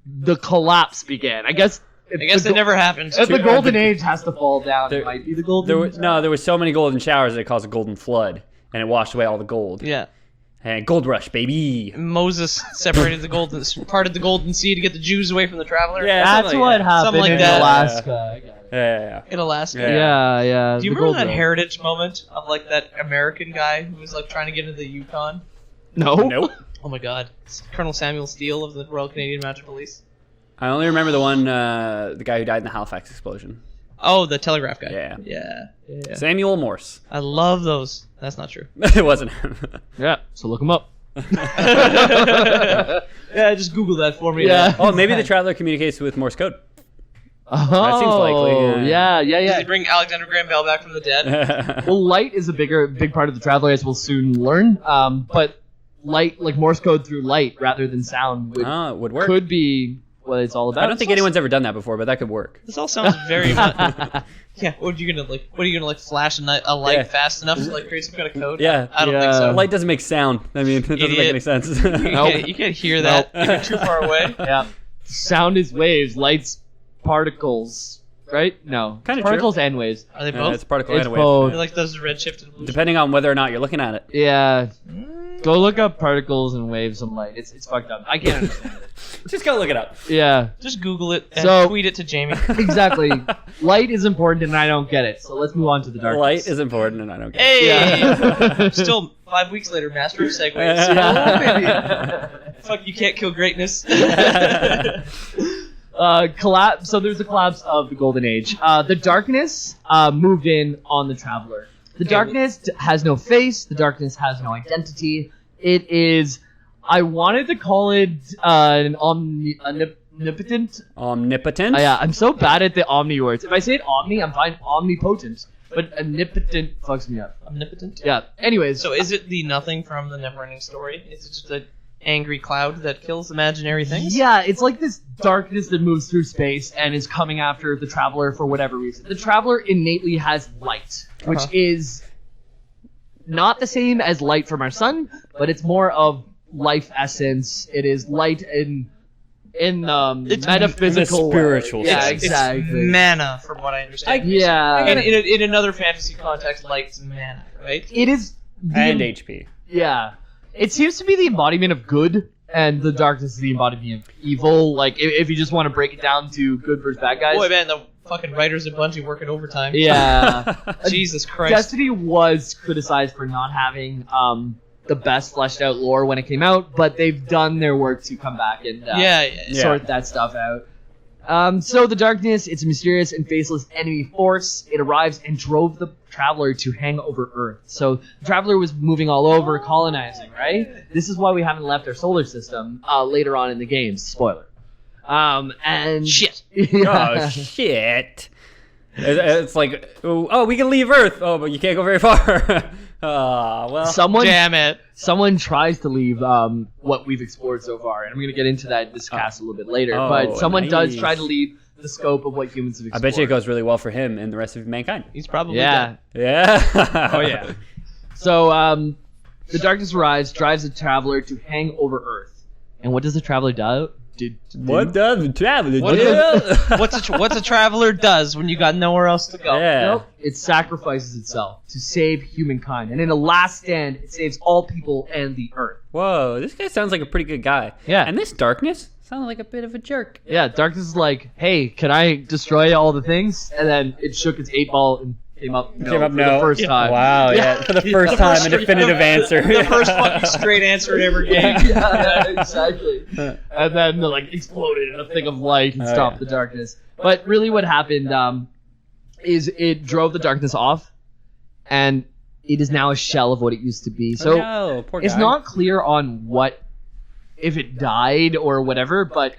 [SPEAKER 1] the collapse began. I guess.
[SPEAKER 3] I guess it never happens.
[SPEAKER 1] If the golden age has to fall down,
[SPEAKER 2] There-
[SPEAKER 1] it might be the golden.
[SPEAKER 2] There were so many golden showers that it caused a golden flood, and it washed away all the gold.
[SPEAKER 3] Yeah.
[SPEAKER 2] And gold rush, baby.
[SPEAKER 3] Moses separated parted the golden sea to get the Jews away from the traveler.
[SPEAKER 2] Yeah,
[SPEAKER 1] That's
[SPEAKER 2] something
[SPEAKER 1] what
[SPEAKER 2] like
[SPEAKER 1] happened
[SPEAKER 3] Something like
[SPEAKER 1] in
[SPEAKER 3] that.
[SPEAKER 1] Alaska. I got it.
[SPEAKER 2] Yeah.
[SPEAKER 3] In Alaska.
[SPEAKER 2] Yeah.
[SPEAKER 1] Yeah.
[SPEAKER 3] Do you
[SPEAKER 1] the
[SPEAKER 3] remember
[SPEAKER 1] gold
[SPEAKER 3] that
[SPEAKER 1] rush.
[SPEAKER 3] heritage moment of like that American guy who was like trying to get into the Yukon?
[SPEAKER 1] No.
[SPEAKER 2] Nope.
[SPEAKER 3] Oh my God, it's Colonel Samuel Steele of the Royal Canadian Mounted Police.
[SPEAKER 2] I only remember the one, the guy who died in the Halifax explosion.
[SPEAKER 3] Oh, the telegraph guy.
[SPEAKER 2] Yeah.
[SPEAKER 3] Yeah.
[SPEAKER 2] Samuel Morse.
[SPEAKER 3] I love those. That's not true.
[SPEAKER 2] It wasn't him.
[SPEAKER 1] Yeah. So look them up.
[SPEAKER 3] Yeah, just Google that for me.
[SPEAKER 1] Yeah.
[SPEAKER 2] Oh, maybe the traveler communicates with Morse code.
[SPEAKER 1] Oh,
[SPEAKER 2] seems likely,
[SPEAKER 1] Yeah.
[SPEAKER 3] Does he bring Alexander Graham Bell back from the dead?
[SPEAKER 1] Well, light is a big part of the traveler, as we'll soon learn. But light, like Morse code through light rather than sound,
[SPEAKER 2] It would work.
[SPEAKER 1] could be what it's all about.
[SPEAKER 2] I don't think anyone's ever done that before, but that could work.
[SPEAKER 3] This all sounds very much. Yeah. What are you gonna flash a light
[SPEAKER 2] Yeah.
[SPEAKER 3] fast enough to like create some kind of code?
[SPEAKER 2] Yeah.
[SPEAKER 3] I don't think
[SPEAKER 1] Yeah.
[SPEAKER 3] so.
[SPEAKER 2] Light doesn't make sound. I mean, it doesn't make
[SPEAKER 3] Idiot.
[SPEAKER 2] any sense.
[SPEAKER 3] You can't hear that. You're too far away.
[SPEAKER 1] Yeah. Sound is waves. Light's particles. Right? No.
[SPEAKER 2] Kinda
[SPEAKER 1] particles and waves.
[SPEAKER 3] Are they
[SPEAKER 2] Yeah,
[SPEAKER 3] both?
[SPEAKER 2] it's particle
[SPEAKER 1] It's
[SPEAKER 2] and a
[SPEAKER 1] both.
[SPEAKER 2] wave.
[SPEAKER 3] They're like those redshifted illusions.
[SPEAKER 2] Depending on whether or not you're looking at it.
[SPEAKER 1] Yeah. Go look up particles and waves and light. It's fucked up. I can't understand it.
[SPEAKER 2] Just go look it up.
[SPEAKER 1] Yeah.
[SPEAKER 3] Just Google it and
[SPEAKER 1] So-
[SPEAKER 3] tweet it to Jamie.
[SPEAKER 1] Exactly. Light is important and I don't get it. So let's move on to the darkness.
[SPEAKER 2] Light is important, and I don't get
[SPEAKER 3] Hey!
[SPEAKER 1] Yeah.
[SPEAKER 3] Still 5 weeks later, master of segues.
[SPEAKER 1] Yeah.
[SPEAKER 3] Fuck, you can't kill greatness.
[SPEAKER 1] Collapse. So there's a collapse of the golden age. The darkness moved in on the traveler. The darkness has no face. The darkness has no identity. It is. I wanted to call it an omnipotent.
[SPEAKER 2] Omnipotent?
[SPEAKER 1] Yeah, I'm so bad at the omni words. If I say it omni, I'm fine. Omnipotent. But omnipotent fucks me up.
[SPEAKER 3] Omnipotent?
[SPEAKER 1] Yeah. Anyways.
[SPEAKER 3] So is it the nothing from the Neverending Story? Is it just an angry cloud that kills imaginary things?
[SPEAKER 1] Yeah, it's like this darkness that moves through space and is coming after the traveler for whatever reason. The traveler innately has light, which is not the same as light from our sun, but it's more of life essence. It is light in
[SPEAKER 3] It's
[SPEAKER 1] metaphysical
[SPEAKER 2] in a spiritual
[SPEAKER 1] way. Yeah,
[SPEAKER 2] sense.
[SPEAKER 1] exactly.
[SPEAKER 3] It's mana, from what I understand.
[SPEAKER 1] Yeah.
[SPEAKER 3] In another fantasy context, light's mana, right?
[SPEAKER 1] It is
[SPEAKER 2] And HP.
[SPEAKER 1] Yeah. It seems to be the embodiment of good, and the darkness is the embodiment of evil. Like, if you just want to break it down to good versus bad guys.
[SPEAKER 3] Boy, man, the fucking writers at Bungie working overtime.
[SPEAKER 1] Yeah.
[SPEAKER 3] Jesus Christ.
[SPEAKER 1] Destiny was criticized for not having the best fleshed out lore when it came out, but they've done their work to come back and
[SPEAKER 3] Yeah.
[SPEAKER 1] sort that stuff out. So the darkness, it's a mysterious and faceless enemy force. It arrives and drove the Traveler to hang over Earth. So the Traveler was moving all over, colonizing, right? This is why we haven't left our solar system later on in the games. Spoiler. And
[SPEAKER 3] shit.
[SPEAKER 2] Oh, shit. It's like, oh, we can leave Earth. Oh, but you can't go very far. Well.
[SPEAKER 3] Damn it.
[SPEAKER 1] Someone tries to leave what we've explored so far, and I'm going to get into that in this cast a little bit later. But someone does try to leave the scope of what humans have explored.
[SPEAKER 2] I bet you it goes really well for him and the rest of mankind.
[SPEAKER 3] He's probably dead.
[SPEAKER 2] Yeah.
[SPEAKER 1] Oh, yeah. So, the darkness arrives, drives the Traveler to hang over Earth. And what does the Traveler do?
[SPEAKER 2] What does the Traveler do?
[SPEAKER 3] What's a traveler does when you got nowhere else to go?
[SPEAKER 2] Yeah.
[SPEAKER 1] Nope. It sacrifices itself to save humankind. And in a last stand, it saves all people and the Earth.
[SPEAKER 2] Whoa, this guy sounds like a pretty good guy.
[SPEAKER 1] Yeah.
[SPEAKER 2] And this darkness sounds like a bit of a jerk.
[SPEAKER 1] Yeah, darkness is like, hey, can I destroy all the things? And then it shook its 8-ball and came up no. For the first time.
[SPEAKER 2] Wow, yeah. For the first time, a definitive answer.
[SPEAKER 3] The first fucking straight answer it ever gave.
[SPEAKER 1] Yeah, exactly. And then it exploded in a thing of light and stopped the darkness. But really what happened is it drove the darkness off, and it is now a shell of what it used to be. So
[SPEAKER 2] poor
[SPEAKER 1] it's
[SPEAKER 2] guy.
[SPEAKER 1] not clear on if it died or whatever, but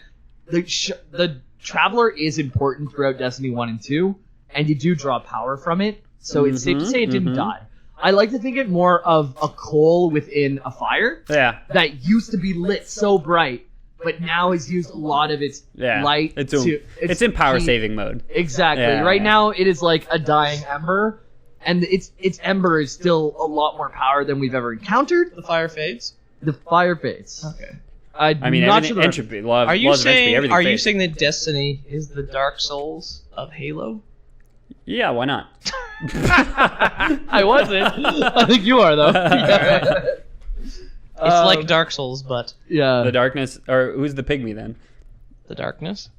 [SPEAKER 1] the Traveler is important throughout Destiny 1 and 2. And you do draw power from it, so it's safe to say it didn't die. I like to think it more of a coal within a fire that used to be lit so bright, but now has used a lot of its light.
[SPEAKER 2] It's in power saving mode.
[SPEAKER 1] Exactly.
[SPEAKER 2] Yeah.
[SPEAKER 1] Right now, it is like a dying ember, and its ember is still a lot more power than we've ever encountered.
[SPEAKER 3] The fire fades?
[SPEAKER 1] The fire fades.
[SPEAKER 3] Okay.
[SPEAKER 2] I mean,
[SPEAKER 1] not
[SPEAKER 2] everything,
[SPEAKER 1] sure
[SPEAKER 2] entropy.
[SPEAKER 3] Are you saying
[SPEAKER 2] fades.
[SPEAKER 3] that Destiny is the Dark Souls of Halo?
[SPEAKER 2] Yeah, why not?
[SPEAKER 1] I wasn't. I think you are, though.
[SPEAKER 3] It's like Dark Souls, but...
[SPEAKER 1] Yeah.
[SPEAKER 2] The darkness, or who's the pygmy then?
[SPEAKER 3] The darkness?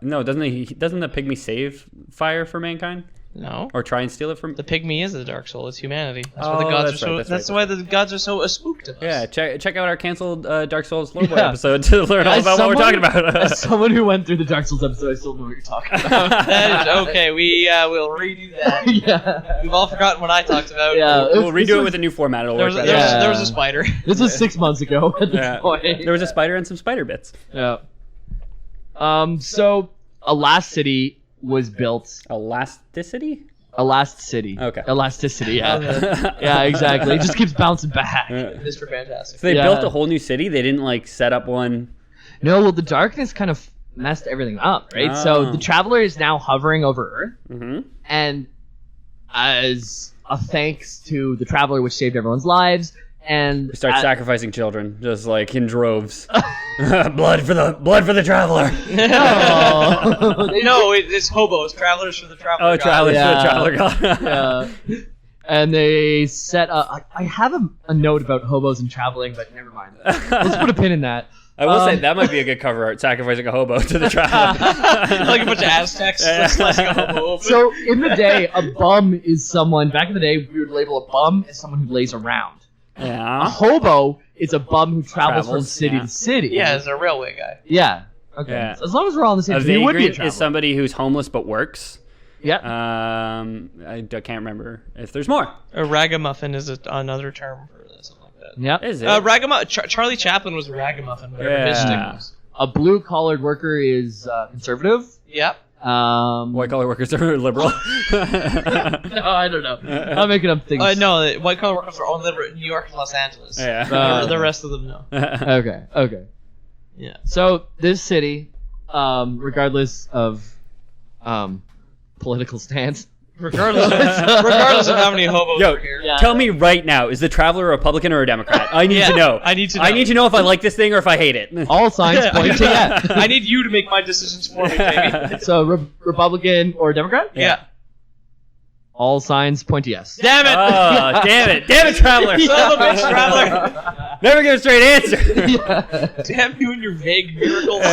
[SPEAKER 2] No, doesn't the pygmy save fire for mankind?
[SPEAKER 3] No.
[SPEAKER 2] Or try and steal it from...
[SPEAKER 3] The pygmy is the Dark Soul. It's humanity. That's
[SPEAKER 2] Oh,
[SPEAKER 3] why the gods
[SPEAKER 2] that's
[SPEAKER 3] are so.
[SPEAKER 2] right,
[SPEAKER 3] That's why the gods are so spooked of us.
[SPEAKER 2] Yeah, check out our canceled Dark Souls Loreboy episode to learn all about what we're talking about.
[SPEAKER 1] As someone who went through the Dark Souls episode, I still know what you're talking about.
[SPEAKER 3] That is okay. We will redo that.
[SPEAKER 1] Yeah.
[SPEAKER 3] We've all forgotten what I talked about.
[SPEAKER 1] Yeah.
[SPEAKER 2] We'll redo it with a new format. It'll work better.
[SPEAKER 3] There was a spider.
[SPEAKER 1] This was 6 months ago at this point.
[SPEAKER 2] There was a spider and some spider bits.
[SPEAKER 1] Yeah. So a last city was built.
[SPEAKER 2] Elasticity?
[SPEAKER 1] A last city.
[SPEAKER 2] Okay.
[SPEAKER 1] Elasticity, yeah. Yeah, exactly. It just keeps bouncing back.
[SPEAKER 3] Mr. Fantastic.
[SPEAKER 2] So they built a whole new city? They didn't, set up one...
[SPEAKER 1] No, well, the darkness kind of messed everything up, right?
[SPEAKER 2] Oh.
[SPEAKER 1] So the Traveler is now hovering over Earth,
[SPEAKER 2] Mm-hmm.
[SPEAKER 1] and as a thanks to the Traveler, which saved everyone's lives, and...
[SPEAKER 2] Start sacrificing children, just, in droves. blood for the Traveler!
[SPEAKER 3] No, it's hobos. Travelers for the Traveler.
[SPEAKER 2] Oh, Travelers for the Traveler
[SPEAKER 1] God. Yeah. And they set up... I have a note about hobos and traveling, but never mind. Let's put a pin in that.
[SPEAKER 2] I will say that might be a good cover art, sacrificing a hobo to the Traveler.
[SPEAKER 3] Like a bunch of Aztecs slicing a hobo open.
[SPEAKER 1] So, in the day, a bum is someone... Back in the day, we would label a bum as someone who lays around. A
[SPEAKER 2] Yeah.
[SPEAKER 1] hobo is a bum who travels from city to city.
[SPEAKER 3] Yeah, as a railway guy.
[SPEAKER 1] Yeah. Okay.
[SPEAKER 2] Yeah.
[SPEAKER 1] So as long as we're all on the same
[SPEAKER 2] A
[SPEAKER 1] page, we would be a
[SPEAKER 2] vagrant
[SPEAKER 1] traveler.
[SPEAKER 2] is somebody who's homeless but works.
[SPEAKER 1] Yeah.
[SPEAKER 2] I can't remember if there's more.
[SPEAKER 3] A ragamuffin is another term for something like that.
[SPEAKER 1] Yep.
[SPEAKER 2] Is it?
[SPEAKER 3] Ragamuffin. Charlie Chaplin was a ragamuffin. Whatever his stick
[SPEAKER 2] Yeah.
[SPEAKER 3] was.
[SPEAKER 1] A blue-collared worker is conservative.
[SPEAKER 3] Yep.
[SPEAKER 2] White collar workers are liberal.
[SPEAKER 1] No, I don't know. I'm making up things.
[SPEAKER 3] No, the white collar workers are only in New York and Los Angeles.
[SPEAKER 2] Yeah.
[SPEAKER 3] The rest of them no.
[SPEAKER 1] Okay.
[SPEAKER 3] Yeah.
[SPEAKER 1] So this city, regardless of political stance,
[SPEAKER 3] Regardless of how many hobos
[SPEAKER 2] Yo,
[SPEAKER 3] are here.
[SPEAKER 1] Yeah.
[SPEAKER 2] tell me right now, is the Traveler a Republican or a Democrat? I need to know.
[SPEAKER 3] I need to know.
[SPEAKER 2] I need to know if I like this thing or if I hate it.
[SPEAKER 1] all signs point to yeah.
[SPEAKER 3] I need you to make my decisions for me, baby.
[SPEAKER 1] So Republican or Democrat?
[SPEAKER 3] Yeah.
[SPEAKER 1] All signs point to yes.
[SPEAKER 3] Damn it!
[SPEAKER 2] Oh, damn it, Traveler!
[SPEAKER 3] Son of a bitch, Traveler!
[SPEAKER 2] Never give a straight answer.
[SPEAKER 3] Damn you and your vague miracles.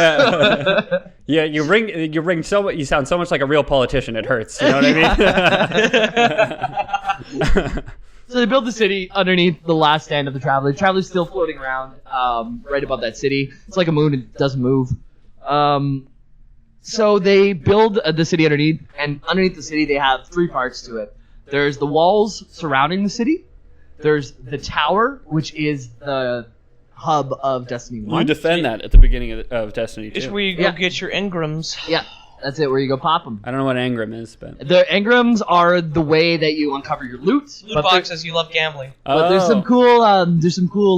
[SPEAKER 2] Yeah, you ring so much. You sound so much like a real politician. It hurts. You know what I mean?
[SPEAKER 1] So they build the city underneath the last stand of the Traveler. The Traveler's still floating around right above that city. It's like a moon. It doesn't move. So they build the city underneath, and underneath the city they have 3 parts to it. There's the walls surrounding the city. There's the tower, which is the hub of Destiny 1.
[SPEAKER 2] You defend that at the beginning of Destiny 2.
[SPEAKER 3] It's where you go get your engrams.
[SPEAKER 1] Yeah, that's it, where you go pop them.
[SPEAKER 2] I don't know what engram is, but...
[SPEAKER 1] The engrams are the way that you uncover your loot.
[SPEAKER 3] Loot boxes, you love gambling.
[SPEAKER 1] But there's some cool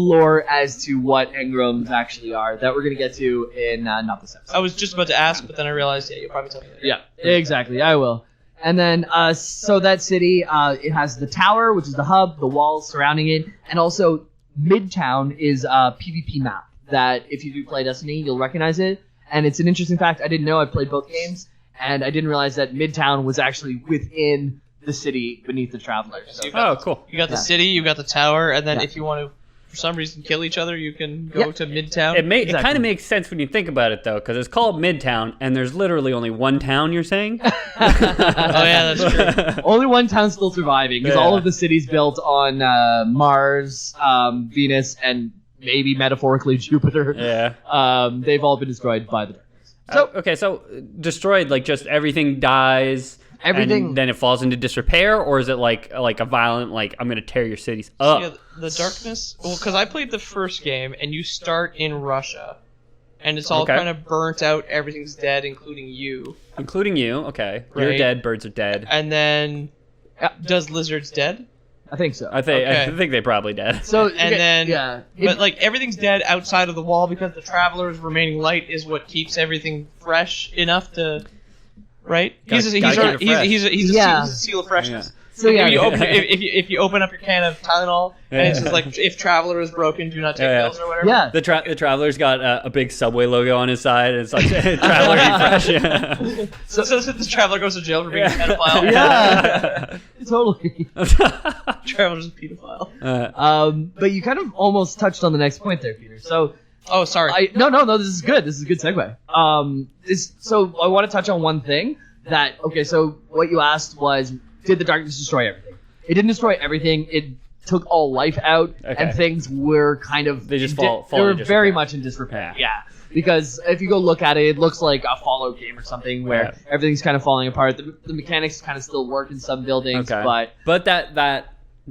[SPEAKER 1] lore as to what engrams actually are that we're going to get to in not this episode.
[SPEAKER 3] I was just about to ask, but then I realized, you'll probably tell me later.
[SPEAKER 1] Yeah, exactly, I will. And then, so that city, it has the tower, which is the hub, the walls surrounding it, and also Midtown is a PvP map that if you do play Destiny, you'll recognize it. And it's an interesting fact. I didn't know. I played both games, and I didn't realize that Midtown was actually within the city beneath the Traveler. So.
[SPEAKER 2] Cool.
[SPEAKER 3] You got the city, you got the tower, and then if you want to, for some reason, kill each other, you can go to Midtown.
[SPEAKER 2] It kind of makes sense when you think about it, though, because it's called Midtown, and there's literally only one town, you're saying?
[SPEAKER 3] Oh, yeah, that's true.
[SPEAKER 1] Only one town still surviving, because all of the cities built on Mars, Venus, and maybe metaphorically Jupiter.
[SPEAKER 2] Yeah.
[SPEAKER 1] They've all been destroyed by the darkness.
[SPEAKER 2] So destroyed, like just everything dies.
[SPEAKER 1] Everything.
[SPEAKER 2] And then it falls into disrepair, or is it like a violent, like I'm gonna tear your cities up?
[SPEAKER 3] Yeah, the darkness. Well, because I played the first game, and you start in Russia, and it's all kind of burnt out. Everything's dead, including you.
[SPEAKER 2] Including you. Okay.
[SPEAKER 3] Right.
[SPEAKER 2] You're dead. Birds are dead.
[SPEAKER 3] And then, does lizards dead?
[SPEAKER 1] I think so.
[SPEAKER 2] I think they probably dead.
[SPEAKER 1] So
[SPEAKER 3] But like everything's dead outside of the wall because the Traveler's remaining light is what keeps everything fresh enough to, right? He's a seal of freshness.
[SPEAKER 1] Yeah. So
[SPEAKER 3] if you open up your can of Tylenol and it's just like if Traveler is broken, do not take pills or whatever.
[SPEAKER 1] Yeah.
[SPEAKER 2] The Traveler's got a big Subway logo on his side, and it's like Traveler Eat Fresh. Yeah.
[SPEAKER 3] So the Traveler goes to jail for being a pedophile.
[SPEAKER 1] Yeah. Totally.
[SPEAKER 3] Traveler's a pedophile.
[SPEAKER 1] But you kind of almost touched on the next point there, Peter. So.
[SPEAKER 3] Oh, sorry.
[SPEAKER 1] No, this is good. This is a good segue. So I want to touch on one thing so what you asked was, did the darkness destroy everything? It didn't destroy everything. It took all life out, and things were kind of...
[SPEAKER 2] They just
[SPEAKER 1] they were very much in disrepair.
[SPEAKER 2] Yeah.
[SPEAKER 1] Because if you go look at it, it looks like a Fallout game or something where everything's kind of falling apart. The mechanics kind of still work in some buildings,
[SPEAKER 2] but that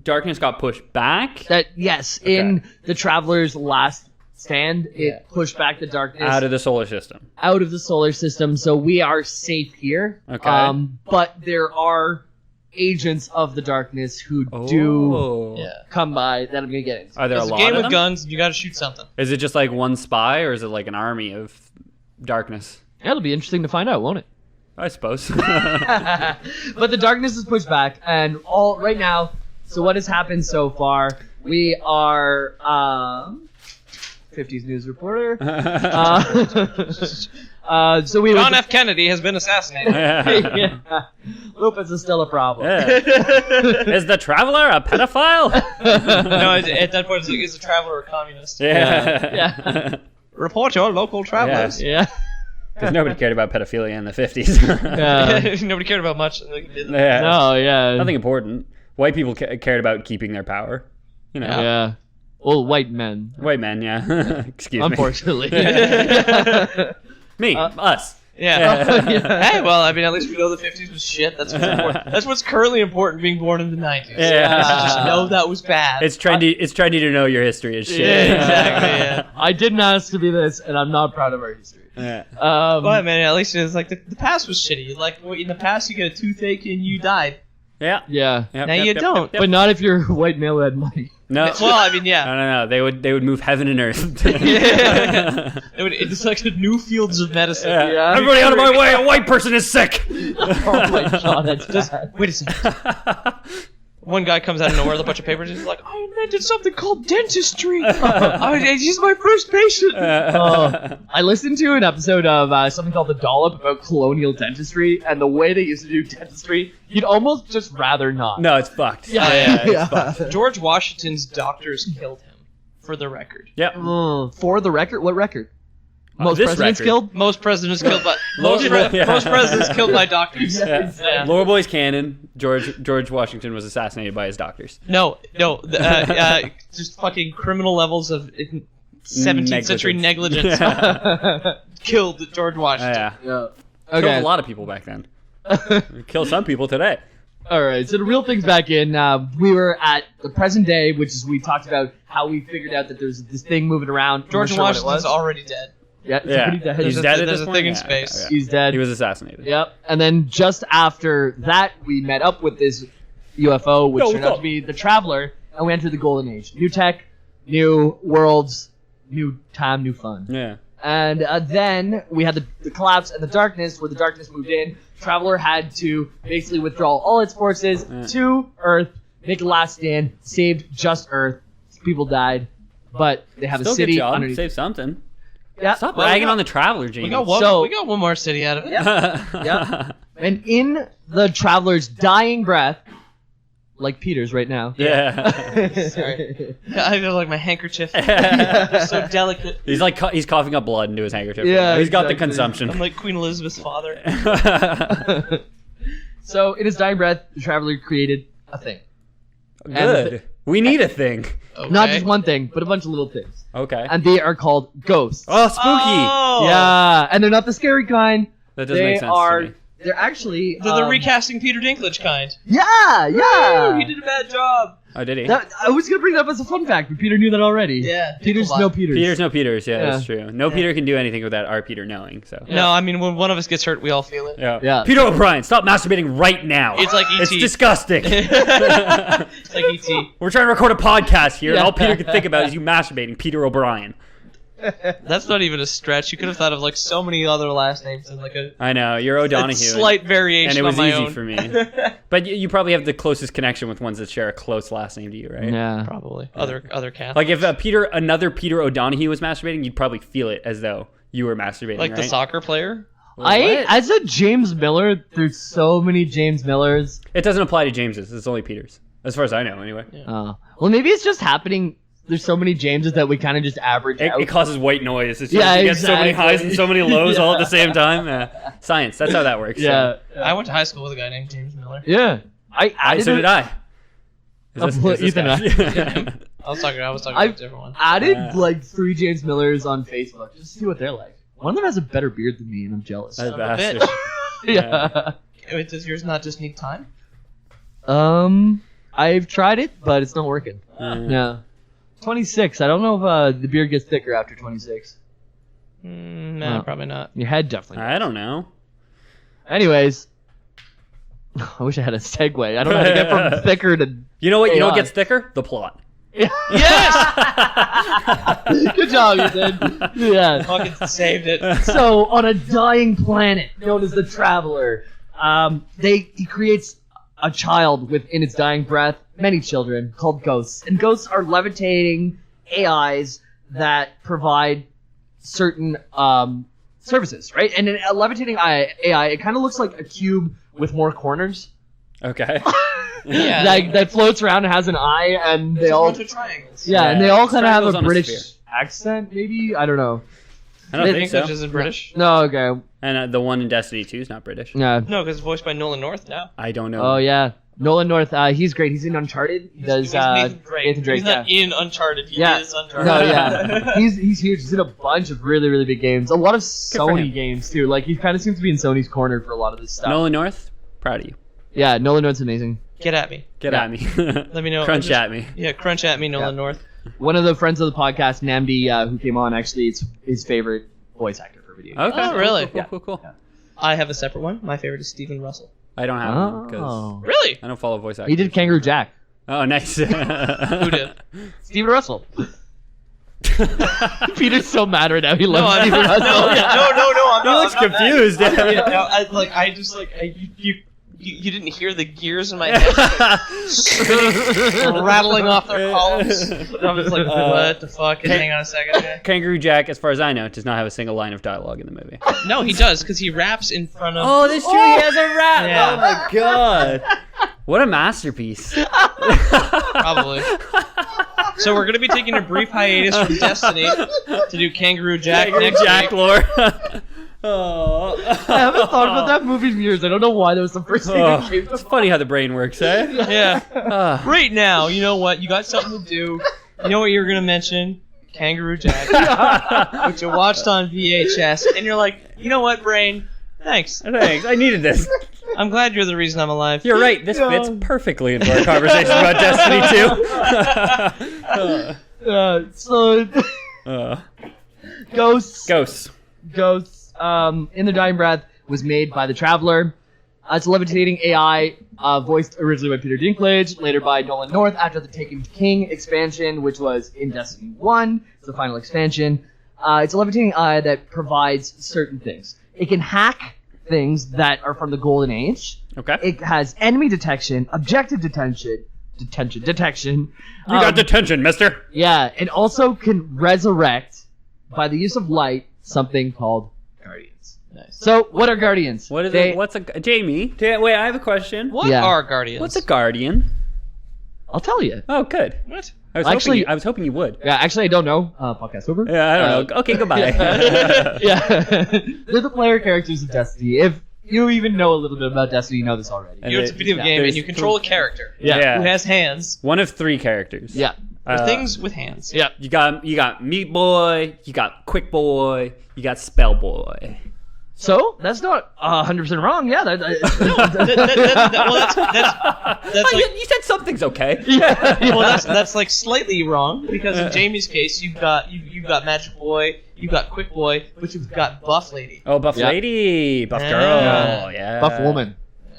[SPEAKER 2] darkness got pushed back?
[SPEAKER 1] In the Traveler's last stand, it pushed back the darkness
[SPEAKER 2] out of the solar system.
[SPEAKER 1] So we are safe here.
[SPEAKER 2] Okay.
[SPEAKER 1] But there are agents of the darkness who do come by that I'm gonna get into.
[SPEAKER 2] Are there
[SPEAKER 3] it's
[SPEAKER 2] a lot
[SPEAKER 3] game
[SPEAKER 2] of
[SPEAKER 3] with
[SPEAKER 2] them?
[SPEAKER 3] guns, you gotta shoot something.
[SPEAKER 2] Is it just like one spy, or is it like an army of darkness?
[SPEAKER 1] It'll be interesting to find out, won't it?
[SPEAKER 2] I suppose.
[SPEAKER 1] But the darkness is pushed back, and right now, so what has happened so far, we are 50s news reporter.
[SPEAKER 3] John F. Kennedy has been assassinated.
[SPEAKER 1] Lupus is still a problem.
[SPEAKER 2] Is the Traveler a pedophile?
[SPEAKER 3] No, at that point, is the Traveler a communist?
[SPEAKER 2] Yeah.
[SPEAKER 3] Report your local travelers.
[SPEAKER 1] Yeah.
[SPEAKER 2] Because nobody cared about pedophilia in the 50s.
[SPEAKER 3] Nobody cared about much.
[SPEAKER 2] Nothing important. White people cared about keeping their power. You know.
[SPEAKER 1] Yeah. Well, white men.
[SPEAKER 2] White men, yeah. Excuse me.
[SPEAKER 1] Unfortunately.
[SPEAKER 2] Me. Us.
[SPEAKER 3] Yeah. Hey, well, I mean, at least we know the 50s was shit. That's what's important. That's what's currently important being born in the 90s.
[SPEAKER 2] Yeah.
[SPEAKER 3] Just know that was bad.
[SPEAKER 2] It's trendy to know your history is shit.
[SPEAKER 3] Yeah, exactly, yeah.
[SPEAKER 1] I didn't ask to be this, and I'm not proud of our history.
[SPEAKER 2] Yeah.
[SPEAKER 3] Well, man, at least it's like the past was shitty. Like, in the past, you get a toothache and you died.
[SPEAKER 2] Yeah.
[SPEAKER 1] Yeah.
[SPEAKER 3] Now you don't.
[SPEAKER 1] But not if you're a white male who had money.
[SPEAKER 2] No.
[SPEAKER 3] Well, I mean, yeah.
[SPEAKER 2] No. They would move heaven and earth.
[SPEAKER 3] It's like the new fields of medicine.
[SPEAKER 1] Yeah.
[SPEAKER 2] Everybody out of my way! A white person is sick.
[SPEAKER 1] Oh my god, that's just
[SPEAKER 3] wait a second. One guy comes out of nowhere with a bunch of papers and he's like, I invented something called dentistry. He's my first patient.
[SPEAKER 1] I listened to an episode of something called The Dollop about colonial dentistry, and the way they used to do dentistry, you'd almost just rather not.
[SPEAKER 2] No, it's fucked.
[SPEAKER 1] It's
[SPEAKER 2] fucked.
[SPEAKER 3] George Washington's doctors killed him, for the record.
[SPEAKER 2] Yep.
[SPEAKER 1] For the record? What record? Most
[SPEAKER 2] this
[SPEAKER 1] presidents
[SPEAKER 2] record.
[SPEAKER 1] killed?
[SPEAKER 3] Most presidents killed by most presidents killed by doctors. Yeah.
[SPEAKER 2] Lower Boys canon. George Washington was assassinated by his doctors.
[SPEAKER 3] No. Just fucking criminal levels of 17th century negligence killed George Washington.
[SPEAKER 2] Yeah.
[SPEAKER 1] Okay.
[SPEAKER 2] Killed a lot of people back then. Kill some people today.
[SPEAKER 1] All right, so to reel things back in, we were at the present day, which is we talked about how we figured out that there's this thing moving around.
[SPEAKER 3] George Washington's already dead.
[SPEAKER 1] Yeah, pretty dead.
[SPEAKER 2] He's dead at
[SPEAKER 3] There's
[SPEAKER 2] this
[SPEAKER 3] a
[SPEAKER 2] point?
[SPEAKER 3] thing in
[SPEAKER 2] Yeah,
[SPEAKER 3] space.
[SPEAKER 2] okay.
[SPEAKER 1] He's dead.
[SPEAKER 2] He was assassinated.
[SPEAKER 1] Yep. And then just after that, we met up with this UFO, which turned out to be the Traveler, and we entered the Golden Age. New tech, new worlds, new time, new fun.
[SPEAKER 2] Yeah.
[SPEAKER 1] And then we had the collapse and the darkness, where the darkness moved in. Traveler had to basically withdraw all its forces to Earth, make a last stand, saved just Earth. People died, but they have
[SPEAKER 2] Still
[SPEAKER 1] a city
[SPEAKER 2] good job.
[SPEAKER 1] underneath.
[SPEAKER 2] Save something.
[SPEAKER 1] Yeah.
[SPEAKER 2] Stop bragging on the Traveler, James.
[SPEAKER 3] We got one more city out of it.
[SPEAKER 1] Yeah. And in the Traveler's dying breath, like Peter's right now.
[SPEAKER 2] Yeah.
[SPEAKER 3] Sorry. I feel like my handkerchief. It's so delicate.
[SPEAKER 2] He's coughing up blood into his handkerchief.
[SPEAKER 1] Yeah,
[SPEAKER 2] He's got the
[SPEAKER 1] exactly.
[SPEAKER 2] consumption.
[SPEAKER 3] I'm like Queen Elizabeth's father.
[SPEAKER 1] So in his dying breath, the Traveler created a thing.
[SPEAKER 2] Good. We need a thing.
[SPEAKER 3] Okay.
[SPEAKER 1] Not just one thing, but a bunch of little things.
[SPEAKER 2] Okay.
[SPEAKER 1] And they are called ghosts.
[SPEAKER 2] Oh, spooky.
[SPEAKER 3] Oh!
[SPEAKER 1] Yeah, and they're not the scary kind.
[SPEAKER 2] That doesn't
[SPEAKER 1] They
[SPEAKER 2] make sense
[SPEAKER 1] are.
[SPEAKER 2] to me.
[SPEAKER 1] They're actually.
[SPEAKER 3] They're the recasting Peter Dinklage kind.
[SPEAKER 1] Yeah.
[SPEAKER 3] He did a bad job.
[SPEAKER 2] Oh, did he?
[SPEAKER 1] I was gonna bring that up as a fun fact, but Peter knew that already.
[SPEAKER 3] Yeah.
[SPEAKER 1] Peter's no Peters.
[SPEAKER 2] Peter's no Peters. Yeah, that's
[SPEAKER 1] Yeah.
[SPEAKER 2] true. No Peter can do anything without our Peter knowing. So.
[SPEAKER 3] No, I mean, when one of us gets hurt, we all feel it.
[SPEAKER 1] Yeah.
[SPEAKER 2] Peter O'Brien, stop masturbating right now.
[SPEAKER 3] It's like E.T.
[SPEAKER 2] It's disgusting.
[SPEAKER 3] It's like E.T.
[SPEAKER 2] We're trying to record a podcast here, and
[SPEAKER 1] Yeah.
[SPEAKER 2] all Peter can think about is you masturbating, Peter O'Brien.
[SPEAKER 3] That's not even a stretch. You could have thought of like so many other last names and like a
[SPEAKER 2] I know, you're O'Donoghue.
[SPEAKER 3] slight variation
[SPEAKER 2] and it was
[SPEAKER 3] on my
[SPEAKER 2] easy
[SPEAKER 3] own.
[SPEAKER 2] for me. But you probably have the closest connection with ones that share a close last name to you, right?
[SPEAKER 1] Yeah.
[SPEAKER 3] Probably other Catholics.
[SPEAKER 2] Like if another Peter O'Donoghue was masturbating, you'd probably feel it as though you were masturbating,
[SPEAKER 3] like
[SPEAKER 2] right?
[SPEAKER 3] the soccer player.
[SPEAKER 1] As a James Miller, there's so many James Millers.
[SPEAKER 2] It doesn't apply to James's. It's only Peter's, as far as I know, anyway.
[SPEAKER 1] Well, maybe it's just happening. There's so many Jameses that we kind of just average out.
[SPEAKER 2] It causes white noise. It's just,
[SPEAKER 1] Yeah,
[SPEAKER 2] you get so many
[SPEAKER 1] exactly.
[SPEAKER 2] highs and so many lows all at the same time. Yeah. Science. That's how that works.
[SPEAKER 1] Yeah.
[SPEAKER 3] I went to high school with a guy named James Miller.
[SPEAKER 1] Yeah.
[SPEAKER 2] So did I. Is this
[SPEAKER 1] Ethan
[SPEAKER 2] guy?
[SPEAKER 3] I was talking about a different one.
[SPEAKER 1] Added like 3 James Millers on Facebook just to see what they're like. One of them has a better beard than me, and I'm jealous.
[SPEAKER 2] That
[SPEAKER 3] Son of a
[SPEAKER 2] bastard.
[SPEAKER 3] bitch.
[SPEAKER 1] Yeah.
[SPEAKER 3] Wait, does yours not just need time?
[SPEAKER 1] I've tried it, but it's not working. Yeah. 26. I don't know if the beard gets thicker after 26.
[SPEAKER 3] Nah, probably not.
[SPEAKER 1] Your head definitely.
[SPEAKER 2] I don't know.
[SPEAKER 1] Anyways, I wish I had a segue. I don't know how to get from thicker to.
[SPEAKER 2] You know what? You know what
[SPEAKER 1] AI.
[SPEAKER 2] gets thicker? The plot.
[SPEAKER 3] Yes!
[SPEAKER 1] Good job, Ethan. Yeah.
[SPEAKER 3] Fucking saved it.
[SPEAKER 1] So, on a dying planet known as the Traveler, he creates a child within its dying breath, many children, called ghosts. And ghosts are levitating AIs that provide certain services, right? And a levitating AI, it kind of looks like a cube with more corners.
[SPEAKER 2] Okay.
[SPEAKER 3] Yeah.
[SPEAKER 1] That floats around and has an eye, and they
[SPEAKER 3] There's a
[SPEAKER 1] all...
[SPEAKER 3] bunch of triangles.
[SPEAKER 1] Yeah, and they all kind of have
[SPEAKER 2] Triangles
[SPEAKER 1] a
[SPEAKER 2] on a
[SPEAKER 1] British
[SPEAKER 2] sphere.
[SPEAKER 1] accent, maybe? I don't know.
[SPEAKER 2] I don't think so.
[SPEAKER 3] English isn't British.
[SPEAKER 1] No, okay.
[SPEAKER 2] And the one in Destiny 2 is not British.
[SPEAKER 1] Yeah.
[SPEAKER 3] No, because it's voiced by Nolan North now.
[SPEAKER 2] I don't know.
[SPEAKER 1] Oh, yeah. Nolan North, he's great. He's in Uncharted. He does
[SPEAKER 3] He's Nathan Drake.
[SPEAKER 1] Nathan Drake,
[SPEAKER 3] He's not
[SPEAKER 1] yeah.
[SPEAKER 3] in Uncharted. He
[SPEAKER 1] Yeah.
[SPEAKER 3] is Uncharted.
[SPEAKER 1] No, yeah. He's huge. He's in a bunch of really, really big games. A lot of
[SPEAKER 2] for
[SPEAKER 1] Sony
[SPEAKER 2] him.
[SPEAKER 1] games, too. Like, he kind of seems to be in Sony's corner for a lot of this stuff.
[SPEAKER 2] Nolan North, proud of you.
[SPEAKER 1] Yeah, Nolan North's amazing.
[SPEAKER 3] Get at me.
[SPEAKER 2] Get
[SPEAKER 1] Yeah.
[SPEAKER 2] at me.
[SPEAKER 3] Let me know.
[SPEAKER 2] Crunch at me.
[SPEAKER 3] Yeah, crunch at me, Nolan North.
[SPEAKER 1] One of the friends of the podcast, Namdi, who came on, actually, it's his favorite voice actor for video games.
[SPEAKER 2] Okay.
[SPEAKER 3] Oh, really?
[SPEAKER 2] Cool.
[SPEAKER 1] Yeah.
[SPEAKER 3] I have a separate one. My favorite is Stephen Russell.
[SPEAKER 2] I don't have one because
[SPEAKER 1] Oh.
[SPEAKER 3] Really?
[SPEAKER 2] I don't follow voice actors.
[SPEAKER 1] He did Kangaroo Jack.
[SPEAKER 2] Oh, nice.
[SPEAKER 3] Who did?
[SPEAKER 1] Steven Russell. Peter's so mad right now. He
[SPEAKER 3] No,
[SPEAKER 1] loves
[SPEAKER 3] I'm
[SPEAKER 1] Steven
[SPEAKER 3] not.
[SPEAKER 1] Russell.
[SPEAKER 3] No, I'm
[SPEAKER 2] He
[SPEAKER 3] not.
[SPEAKER 2] looks
[SPEAKER 3] I'm not mad.
[SPEAKER 2] confused.
[SPEAKER 3] You didn't hear the gears in my head spinning, rattling off their columns. I was like, what the fuck? And hang on a second. Okay.
[SPEAKER 2] Kangaroo Jack, as far as I know, does not have a single line of dialogue in the movie.
[SPEAKER 3] No, he does because he raps in front of.
[SPEAKER 2] Oh, that's true. He has a rap.
[SPEAKER 3] Yeah.
[SPEAKER 2] Oh my god. What a masterpiece.
[SPEAKER 3] Probably. So we're gonna be taking a brief hiatus from Destiny to do Kangaroo Jack next
[SPEAKER 2] Jack
[SPEAKER 3] week.
[SPEAKER 2] lore.
[SPEAKER 1] I haven't thought about that movie in years. I don't know why that was the first thing that came to
[SPEAKER 2] It's funny how the brain works, eh?
[SPEAKER 3] Yeah. Right now, you know what? You got something to do. You know what you're gonna mention? Kangaroo Jack, which you watched on VHS, and you're like, you know what, brain? Thanks.
[SPEAKER 2] I needed this.
[SPEAKER 3] I'm glad you're the reason I'm alive.
[SPEAKER 2] You're right. This fits perfectly into our conversation about Destiny 2.
[SPEAKER 1] So, Ghosts. In the Dying Breath was made by the Traveler. It's a levitating AI, voiced originally by Peter Dinklage, later by Nolan North after the Taken King expansion, which was in Destiny 1. It's the final expansion. It's a levitating AI that provides certain things. It can hack things that are from the Golden Age.
[SPEAKER 2] Okay.
[SPEAKER 1] It has enemy detection, objective detection.
[SPEAKER 2] You got detention, mister.
[SPEAKER 1] Yeah, it also can resurrect, by the use of light, something called Guardians.
[SPEAKER 3] Nice.
[SPEAKER 1] So, what are Guardians?
[SPEAKER 2] What is it? What's a Jamie? Wait, I have a question.
[SPEAKER 3] What
[SPEAKER 1] Yeah.
[SPEAKER 3] are Guardians?
[SPEAKER 2] What's a guardian?
[SPEAKER 1] I'll tell you.
[SPEAKER 2] Oh, good.
[SPEAKER 3] What?
[SPEAKER 2] I was hoping you would.
[SPEAKER 1] Yeah, actually, I don't know. Podcast over.
[SPEAKER 2] Yeah, I don't know. Okay, goodbye.
[SPEAKER 1] Yeah. They're the player characters of Destiny. If you even know a little bit about Destiny, you know this already.
[SPEAKER 2] And
[SPEAKER 3] It's a video game, and
[SPEAKER 2] there's
[SPEAKER 3] you control a character
[SPEAKER 2] Yeah.
[SPEAKER 3] who has hands.
[SPEAKER 2] One of 3 characters.
[SPEAKER 1] Yeah.
[SPEAKER 3] Or things with hands.
[SPEAKER 1] Yeah.
[SPEAKER 2] You got Meat Boy, you got Quick Boy, you got Spell Boy.
[SPEAKER 1] So, that's not 100% wrong. Yeah.
[SPEAKER 3] Well, that's
[SPEAKER 2] Oh,
[SPEAKER 3] like,
[SPEAKER 2] you said something's okay.
[SPEAKER 3] well, that's like slightly wrong because in Jamie's case, you've got Magic Boy, you've got Quick Boy, but you've got Buff Lady.
[SPEAKER 2] Oh, Buff
[SPEAKER 1] Yeah.
[SPEAKER 2] Lady, Buff
[SPEAKER 3] Yeah.
[SPEAKER 2] Girl, yeah.
[SPEAKER 1] Buff woman.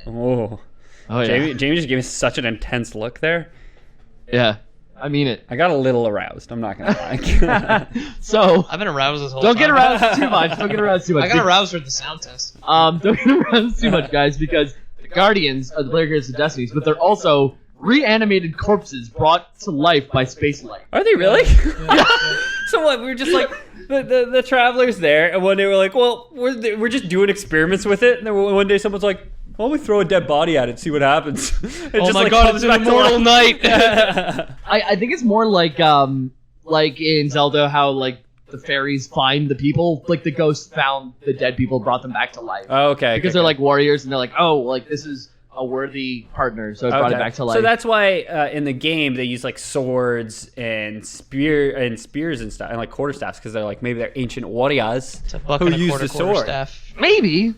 [SPEAKER 2] Oh,
[SPEAKER 1] Oh, yeah.
[SPEAKER 2] Jamie just gave me such an intense look there.
[SPEAKER 1] Yeah. I mean it.
[SPEAKER 2] I got a little aroused. I'm not gonna lie.
[SPEAKER 1] So,
[SPEAKER 3] I've been aroused this whole
[SPEAKER 1] don't
[SPEAKER 3] time.
[SPEAKER 1] get aroused too much. Don't get aroused too much.
[SPEAKER 3] I got aroused for the sound test.
[SPEAKER 1] Don't get aroused too much, guys, because the Guardians are the player characters of Destiny, but they're also reanimated corpses brought to life by spacelight.
[SPEAKER 2] Are they really? So what? We were just like the travelers there, and one day we're like, well, we're just doing experiments with it, and then one day someone's like, why don't we throw a dead body at it, see what happens?
[SPEAKER 3] Oh my god, it's an immortal night!
[SPEAKER 1] I think it's more like in Zelda, how like the fairies find the people, like the ghosts found the dead people, brought them back to life.
[SPEAKER 2] Oh, okay.
[SPEAKER 1] Because they're like warriors, and they're like, oh, like this is a worthy partner, so it brought it back to life.
[SPEAKER 2] So that's why in the game they use like swords and spears and stuff, and like quarterstaffs, because they're like maybe they're ancient warriors who use the sword.
[SPEAKER 3] Staff.
[SPEAKER 1] Maybe.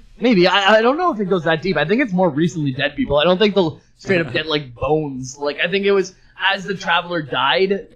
[SPEAKER 1] I don't know if it goes that deep. I think it's more recently dead people. I don't think they'll straight up get like bones. Like I think it was as the Traveler died,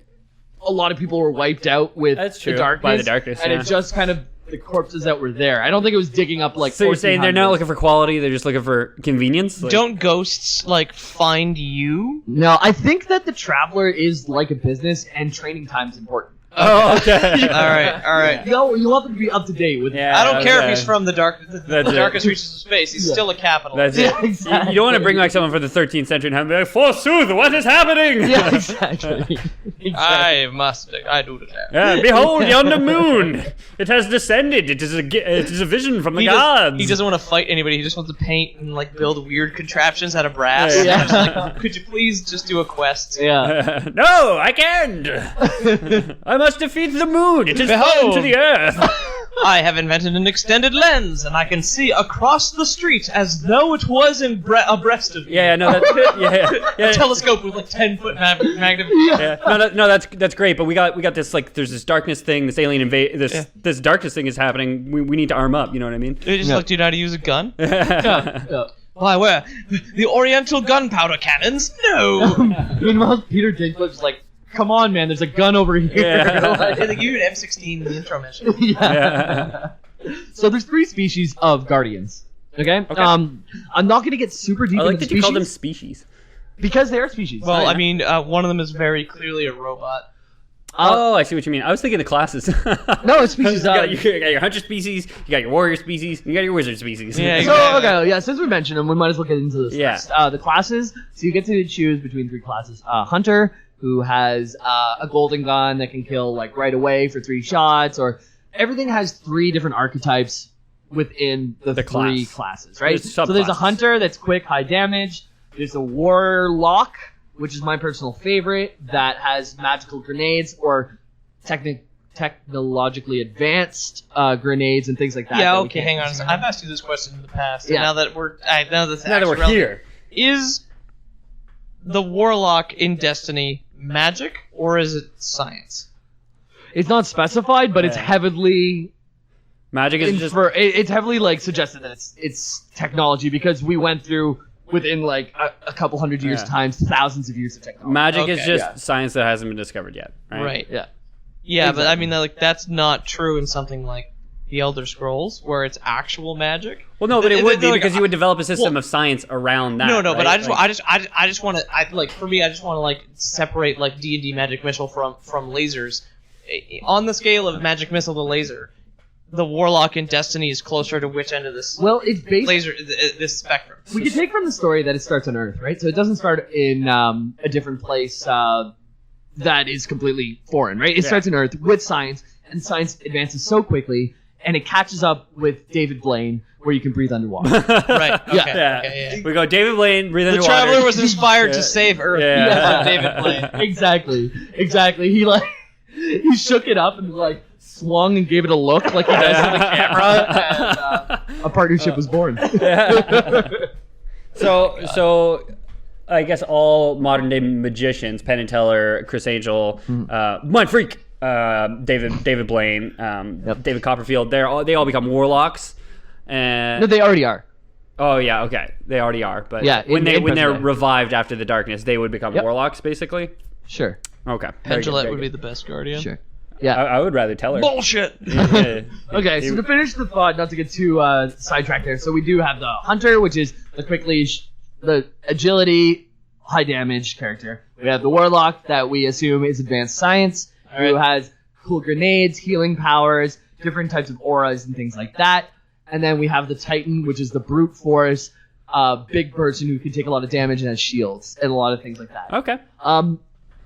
[SPEAKER 1] a lot of people were wiped out with
[SPEAKER 2] That's true.
[SPEAKER 1] the darkness.
[SPEAKER 2] By the darkness,
[SPEAKER 1] and
[SPEAKER 2] yeah.
[SPEAKER 1] it's just kind of the corpses that were there. I don't think it was digging up like.
[SPEAKER 2] So you're saying they're not
[SPEAKER 1] 1400s.
[SPEAKER 2] looking for quality; they're just looking for convenience. Like,
[SPEAKER 3] Don't ghosts like find you?
[SPEAKER 1] No, I think that the Traveler is like a business, and training time's important.
[SPEAKER 2] Oh, okay.
[SPEAKER 3] All right.
[SPEAKER 1] You want them to be up to date with.
[SPEAKER 2] Yeah.
[SPEAKER 3] I don't care if
[SPEAKER 2] okay.
[SPEAKER 3] he's from the
[SPEAKER 2] That's it.
[SPEAKER 3] darkest reaches of space. He's still a capital.
[SPEAKER 2] That's it.
[SPEAKER 1] Yeah, exactly.
[SPEAKER 2] You don't want to bring like someone from the 13th century and have them be like, forsooth, what is happening?
[SPEAKER 1] Yeah, exactly.
[SPEAKER 3] I do declare.
[SPEAKER 2] Yeah, behold yonder moon! It has descended. It is a vision from the gods.
[SPEAKER 3] He doesn't want to fight anybody. He just wants to paint and like build weird contraptions out of brass.
[SPEAKER 2] Yeah.
[SPEAKER 3] And I'm just like, could you please just do a quest?
[SPEAKER 1] Yeah.
[SPEAKER 2] No, I can't. I must defeat the moon. It is fallen to the earth.
[SPEAKER 3] I have invented an extended lens, and I can see across the street as though it was abreast of me.
[SPEAKER 2] Yeah, no, that's yeah.
[SPEAKER 3] A telescope with like 10-foot magnification.
[SPEAKER 2] Yeah. No, that's great. But we got this like there's this darkness thing, this alien this darkness thing is happening. We need to arm up. You know what I mean?
[SPEAKER 3] They just looked you know how to use a gun.
[SPEAKER 1] Yeah.
[SPEAKER 3] Why, where? The Oriental gunpowder cannons? No!
[SPEAKER 1] Meanwhile, Peter Dinklage's like, come on, man, there's a gun over here.
[SPEAKER 2] Yeah.
[SPEAKER 3] They give you an M16 in the intro mission.
[SPEAKER 1] Yeah. So there's 3 species of Guardians. Okay? I'm not going to get super deep
[SPEAKER 2] I like
[SPEAKER 1] into
[SPEAKER 2] that
[SPEAKER 1] the
[SPEAKER 2] you
[SPEAKER 1] species.
[SPEAKER 2] call them species.
[SPEAKER 1] Because they are species.
[SPEAKER 3] Well,
[SPEAKER 1] Yeah.
[SPEAKER 3] I mean, one of them is very clearly a robot.
[SPEAKER 2] Oh, I see what you mean. I was thinking the classes.
[SPEAKER 1] No, it's species.
[SPEAKER 2] you got your hunter species, you got your warrior species, you got your wizard species.
[SPEAKER 3] Yeah,
[SPEAKER 1] So, okay, yeah, since we mentioned them, we might as well get into this
[SPEAKER 2] Yeah.
[SPEAKER 1] first. The classes, so you get to choose between 3 classes. Hunter, who has a golden gun that can kill, like, right away for 3 shots, or everything has 3 different archetypes within the 3
[SPEAKER 2] class.
[SPEAKER 1] classes, right?
[SPEAKER 2] There's
[SPEAKER 1] So there's a
[SPEAKER 2] subclasses.
[SPEAKER 1] hunter that's quick, high damage. There's a warlock, which is my personal favorite, that has magical grenades or technologically advanced grenades and things like that.
[SPEAKER 3] Yeah,
[SPEAKER 1] that
[SPEAKER 3] okay, hang on a second. I've asked you this question in the past, and
[SPEAKER 1] Yeah.
[SPEAKER 3] now that we're
[SPEAKER 2] here.
[SPEAKER 3] Is the Warlock in Destiny magic, or is it science?
[SPEAKER 1] It's not specified, but it's heavily
[SPEAKER 2] Magic is just
[SPEAKER 1] it's heavily like suggested that it's technology, because we went through within like a couple hundred years times thousands of years of technology.
[SPEAKER 2] magic is
[SPEAKER 3] Okay.
[SPEAKER 2] just science that hasn't been discovered yet, right?
[SPEAKER 3] Right.
[SPEAKER 1] Yeah.
[SPEAKER 3] Yeah, but I mean, like, that's not true in something like the Elder Scrolls, where it's actual magic.
[SPEAKER 2] Well, no, but it would be
[SPEAKER 3] like,
[SPEAKER 2] because you would develop a system of science around that.
[SPEAKER 3] No, but
[SPEAKER 2] right?
[SPEAKER 3] I just want to, like, for me, I just want to like separate like D&D magic missile from lasers. On the scale of magic missile to laser, the Warlock in Destiny is closer to which end of this
[SPEAKER 1] Well, it's based.
[SPEAKER 3] this spectrum?
[SPEAKER 1] We can take from the story that it starts on Earth, right? So it doesn't start in a different place that is completely foreign, right? It starts on Earth with science, and science advances so quickly, and it catches up with David Blaine, where you can breathe underwater.
[SPEAKER 3] Right. Okay.
[SPEAKER 1] Yeah.
[SPEAKER 3] Okay,
[SPEAKER 2] We go David Blaine, breathe
[SPEAKER 3] The
[SPEAKER 2] underwater.
[SPEAKER 3] Traveler was inspired to save Earth.
[SPEAKER 2] Yeah.
[SPEAKER 3] because of David Blaine.
[SPEAKER 1] Exactly. He shook it up and like swung and gave it a look like he does to the camera, and a partnership was born.
[SPEAKER 2] So I guess all modern day magicians, Penn and Teller, Chris Angel, Mind Freak, David Blaine, David Copperfield, they all become warlocks. And
[SPEAKER 1] No, they already are.
[SPEAKER 2] oh yeah, okay, they already are. But
[SPEAKER 1] Yeah,
[SPEAKER 2] when
[SPEAKER 1] in
[SPEAKER 2] they're
[SPEAKER 1] present day.
[SPEAKER 2] revived after the darkness, they would become warlocks, basically.
[SPEAKER 1] Sure.
[SPEAKER 2] Okay, very good,
[SPEAKER 3] Pendulette
[SPEAKER 2] very
[SPEAKER 3] would be
[SPEAKER 2] good.
[SPEAKER 3] the best guardian.
[SPEAKER 1] Sure. Yeah.
[SPEAKER 2] I would rather Teller.
[SPEAKER 3] Bullshit.
[SPEAKER 2] Yeah.
[SPEAKER 1] Okay, so to finish the thought, not to get too sidetracked there, so we do have the Hunter, which is the quick leash, the agility, high damage character. We have the Warlock, that we assume is advanced science, who has cool grenades, healing powers, different types of auras and things like that. And then we have the Titan, which is the brute force, big person who can take a lot of damage and has shields, and a lot of things like that.
[SPEAKER 2] Okay.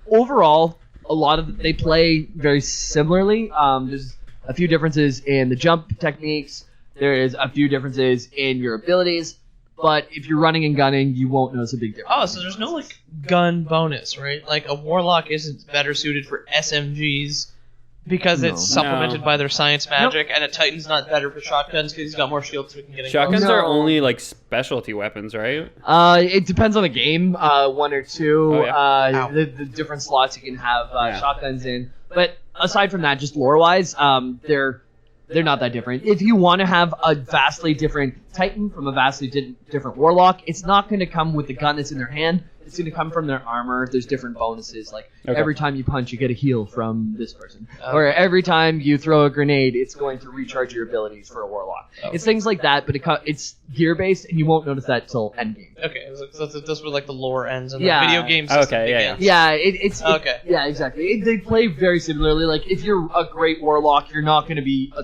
[SPEAKER 1] Overall, they play very similarly. There's a few differences in the jump techniques. There is a few differences in your abilities, but if you're running and gunning, you won't notice a big difference.
[SPEAKER 3] Oh, so there's no like gun bonus, right? Like a Warlock isn't better suited for SMGs because
[SPEAKER 1] No.
[SPEAKER 3] it's supplemented by their science magic, and a Titan's not better for shotguns because he's got more shields so he can get in
[SPEAKER 2] Shotguns
[SPEAKER 3] close.
[SPEAKER 2] are
[SPEAKER 1] No.
[SPEAKER 2] only like specialty weapons, right?
[SPEAKER 1] It depends on the game, one or two.
[SPEAKER 2] Oh, yeah.
[SPEAKER 3] Ow.
[SPEAKER 1] The different slots you can have shotguns in. But aside from that, just lore-wise, they're not that different. If you want to have a vastly different Titan from a vastly different Warlock, it's not going to come with the gun that's in their hand. It's going to come from their armor. There's different bonuses. Like every time you punch, you get a heal from this person. Or every time you throw a grenade, it's going to recharge your abilities for a Warlock. It's things like that, but it's gear-based, and you won't notice that till endgame.
[SPEAKER 3] Okay, so that's where like the lore ends and
[SPEAKER 1] Yeah.
[SPEAKER 3] the video game system
[SPEAKER 2] Okay, yeah,
[SPEAKER 3] begins.
[SPEAKER 1] Yeah, it's
[SPEAKER 3] Okay.
[SPEAKER 1] Yeah, exactly. They play very similarly. Like if you're a great Warlock, you're not going to be a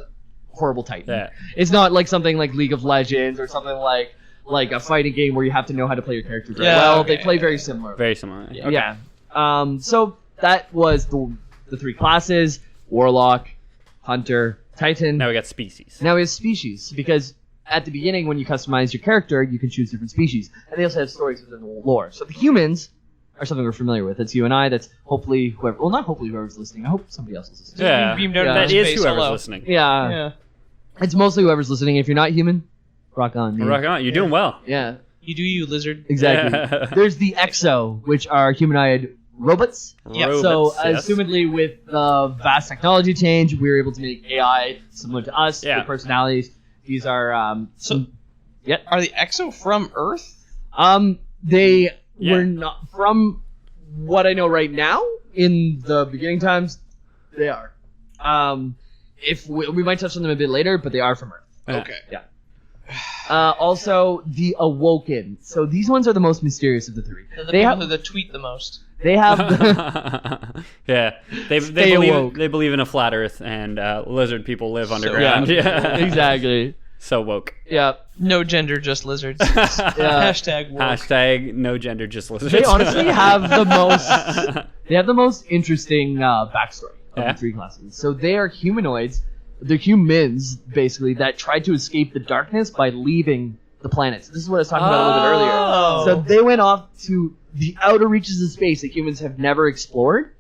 [SPEAKER 1] horrible Titan.
[SPEAKER 2] Yeah.
[SPEAKER 1] It's not like something like League of Legends or something like a fighting game where you have to know how to play your character very well.
[SPEAKER 3] okay.
[SPEAKER 1] They play very similar.
[SPEAKER 2] Very similar. Okay.
[SPEAKER 1] Yeah. So that was the three classes: Warlock, Hunter, Titan.
[SPEAKER 2] Now we got species.
[SPEAKER 1] Now we have species, because at the beginning when you customize your character, you can choose different species, and they also have stories within the lore. So the humans are something we're familiar with. That's you and I. That's hopefully whoever. Well, not hopefully whoever's listening. I hope somebody else is listening.
[SPEAKER 2] Yeah,
[SPEAKER 3] beamed out
[SPEAKER 1] into
[SPEAKER 2] that is
[SPEAKER 3] space,
[SPEAKER 2] whoever's
[SPEAKER 3] hello.
[SPEAKER 2] listening.
[SPEAKER 1] Yeah.
[SPEAKER 3] Yeah.
[SPEAKER 1] It's mostly whoever's listening. If you're not human, rock on. dude.
[SPEAKER 2] Rock on, you're doing well.
[SPEAKER 1] Yeah.
[SPEAKER 3] You do you, lizard.
[SPEAKER 1] Exactly.
[SPEAKER 2] Yeah.
[SPEAKER 1] There's the Exo, which are humanoid robots.
[SPEAKER 3] Yeah,
[SPEAKER 1] So,
[SPEAKER 2] Robots, yes.
[SPEAKER 1] assumedly, with the vast technology change, we were able to make AI similar to us,
[SPEAKER 2] Yeah.
[SPEAKER 1] with personalities. These are
[SPEAKER 3] So,
[SPEAKER 1] Yep.
[SPEAKER 3] are the Exo from Earth?
[SPEAKER 1] They
[SPEAKER 2] Yeah.
[SPEAKER 1] were not, from what I know right now. In the beginning times, they are. If we might touch on them a bit later, but they are from Earth.
[SPEAKER 3] Okay.
[SPEAKER 1] Also, the Awoken. So these ones are the most mysterious of the three.
[SPEAKER 3] They're the
[SPEAKER 1] They
[SPEAKER 3] people
[SPEAKER 1] have
[SPEAKER 3] that tweet the most.
[SPEAKER 1] they have the,
[SPEAKER 2] Yeah, they
[SPEAKER 1] Stay awoke.
[SPEAKER 2] believe in a flat Earth, and lizard people live underground. Yeah,
[SPEAKER 1] exactly.
[SPEAKER 2] So woke.
[SPEAKER 1] Yeah.
[SPEAKER 3] No gender, just lizards.
[SPEAKER 1] Yeah.
[SPEAKER 3] Hashtag woke.
[SPEAKER 2] Hashtag no gender, just lizards.
[SPEAKER 1] They honestly have the most. They have the most interesting backstory of
[SPEAKER 2] Yeah.
[SPEAKER 1] the three classes. So they are humanoids. They're humans, basically, that tried to escape the darkness by leaving the planets. This is what I was talking about a little bit earlier.
[SPEAKER 3] Oh.
[SPEAKER 1] So they went off to the outer reaches of space that humans have never explored,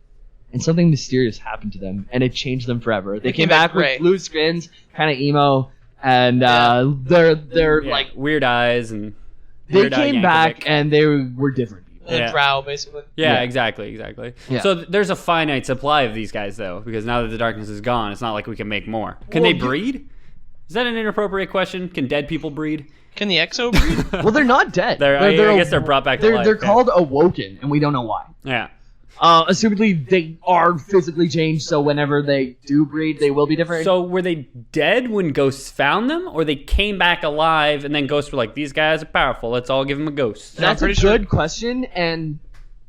[SPEAKER 1] and something mysterious happened to them, and it changed them forever. They came back with blue skins, kind of emo, and they're like
[SPEAKER 2] weird eyes and.
[SPEAKER 1] They came back and they were different people.
[SPEAKER 3] Drow, basically.
[SPEAKER 2] Yeah, exactly.
[SPEAKER 1] Yeah.
[SPEAKER 2] So there's a finite supply of these guys, though, because now that the darkness is gone, it's not like we can make more. Can they breed? Is that an inappropriate question? Can dead people breed?
[SPEAKER 3] Can the Exo breed?
[SPEAKER 1] Well, they're not dead.
[SPEAKER 2] I guess they're brought back to life.
[SPEAKER 1] They're called Awoken, and we don't know why.
[SPEAKER 2] Yeah.
[SPEAKER 1] Assumedly, they are physically changed, so whenever they do breed, they will be different.
[SPEAKER 2] So were they dead when ghosts found them, or they came back alive and then ghosts were like, these guys are powerful, let's all give them a ghost?
[SPEAKER 1] That's a good question, and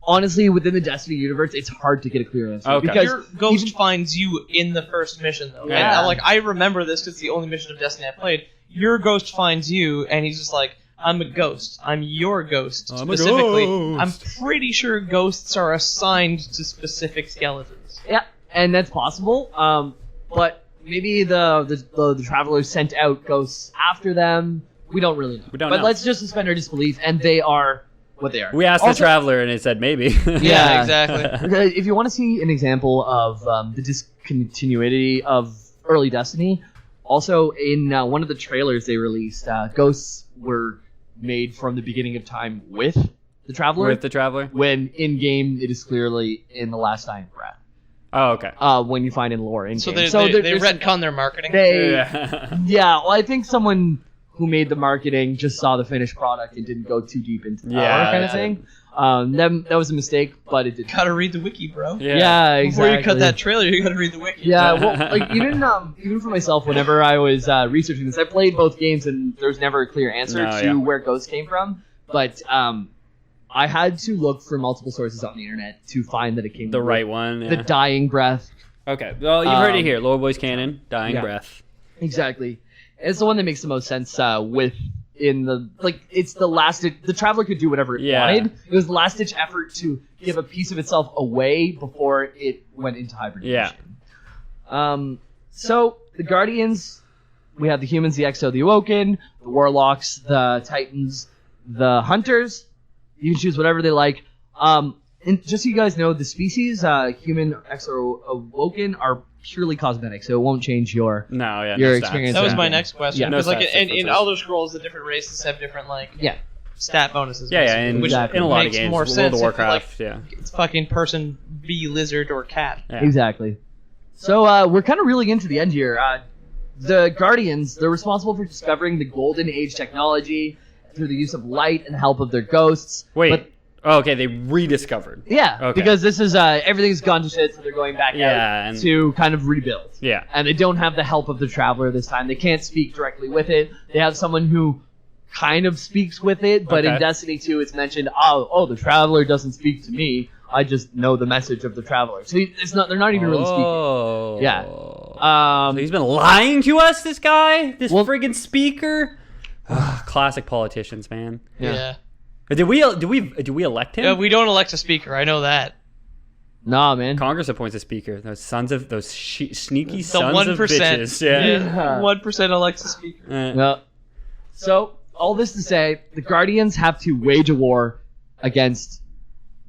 [SPEAKER 1] honestly, within the Destiny universe, it's hard to get a clear answer.
[SPEAKER 2] Okay.
[SPEAKER 1] Because
[SPEAKER 3] your ghost finds you in the first mission, though.
[SPEAKER 1] Yeah.
[SPEAKER 3] And, I remember this because it's the only mission of Destiny I played. Your ghost finds you, and he's just like, I'm a ghost. I'm your ghost, specifically. I'm pretty sure ghosts are assigned to specific skeletons.
[SPEAKER 1] Yeah, and that's possible. But maybe the travelers sent out ghosts after them. We don't really know. But let's just suspend our disbelief, and they are what they are.
[SPEAKER 2] We asked the traveler, and it said maybe.
[SPEAKER 3] Yeah, exactly.
[SPEAKER 1] If you want to see an example of the discontinuity of early Destiny, also in one of the trailers they released, ghosts were made from the beginning of time with the traveler.
[SPEAKER 2] With the traveler?
[SPEAKER 1] When in game it is clearly in the last dying breath.
[SPEAKER 2] Oh, okay.
[SPEAKER 1] When you find in lore in
[SPEAKER 3] game.
[SPEAKER 1] They
[SPEAKER 3] retcon their marketing.
[SPEAKER 1] Well, I think someone who made the marketing just saw the finished product and didn't go too deep into the lore kind of thing. That was a mistake, but it did.
[SPEAKER 3] Gotta read the wiki, bro.
[SPEAKER 1] Yeah, exactly.
[SPEAKER 3] Before you cut that trailer, you gotta read the wiki.
[SPEAKER 1] Yeah, well, even for myself, whenever I was researching this, I played both games and there was never a clear answer to where ghosts came from. But I had to look for multiple sources on the internet to find that it came
[SPEAKER 2] the right one.
[SPEAKER 1] The dying breath.
[SPEAKER 2] Okay, well, you've heard it here. Lore Boys Canon, dying breath.
[SPEAKER 1] Exactly. It's the one that makes the most sense it's the last the traveler could do whatever it wanted. It was the last ditch effort to give a piece of itself away before it went into hibernation. So the Guardians, we have the humans, the Exo, the Awoken, the Warlocks, the Titans, the Hunters. You can choose whatever they like. And just so you guys know, the species, human, Exo, Awoken, are purely cosmetic, so it won't change your experience.
[SPEAKER 3] That was my next question.
[SPEAKER 2] Yeah,
[SPEAKER 3] because in Elder Scrolls, the different races have different stat bonuses.
[SPEAKER 2] In a lot of games,
[SPEAKER 3] more sense.
[SPEAKER 2] World of Warcraft,
[SPEAKER 3] it's fucking person, bee, lizard, or cat.
[SPEAKER 2] Yeah.
[SPEAKER 1] Exactly. So we're kind of really into the end here. The Guardians, they're responsible for discovering the Golden Age technology through the use of light and the help of their ghosts.
[SPEAKER 2] Okay, they rediscovered.
[SPEAKER 1] Yeah, because this is everything's gone to shit, so they're going back out to kind of rebuild.
[SPEAKER 2] Yeah.
[SPEAKER 1] And they don't have the help of the Traveler this time. They can't speak directly with it. They have someone who kind of speaks with it, but in Destiny 2 it's mentioned, the Traveler doesn't speak to me. I just know the message of the Traveler. So they're not even really speaking. Yeah.
[SPEAKER 2] So he's been lying to us, this guy? This friggin' speaker? Classic politicians, man.
[SPEAKER 3] Yeah.
[SPEAKER 2] Do we elect him?
[SPEAKER 3] Yeah, we don't elect a speaker. I know that.
[SPEAKER 1] Nah, man.
[SPEAKER 2] Congress appoints a speaker. Those sneaky
[SPEAKER 3] the
[SPEAKER 2] sons
[SPEAKER 3] 1%.
[SPEAKER 2] of bitches. Yeah.
[SPEAKER 3] 1% elects a speaker.
[SPEAKER 1] Yeah. So all this to say, the Guardians have to wage a war against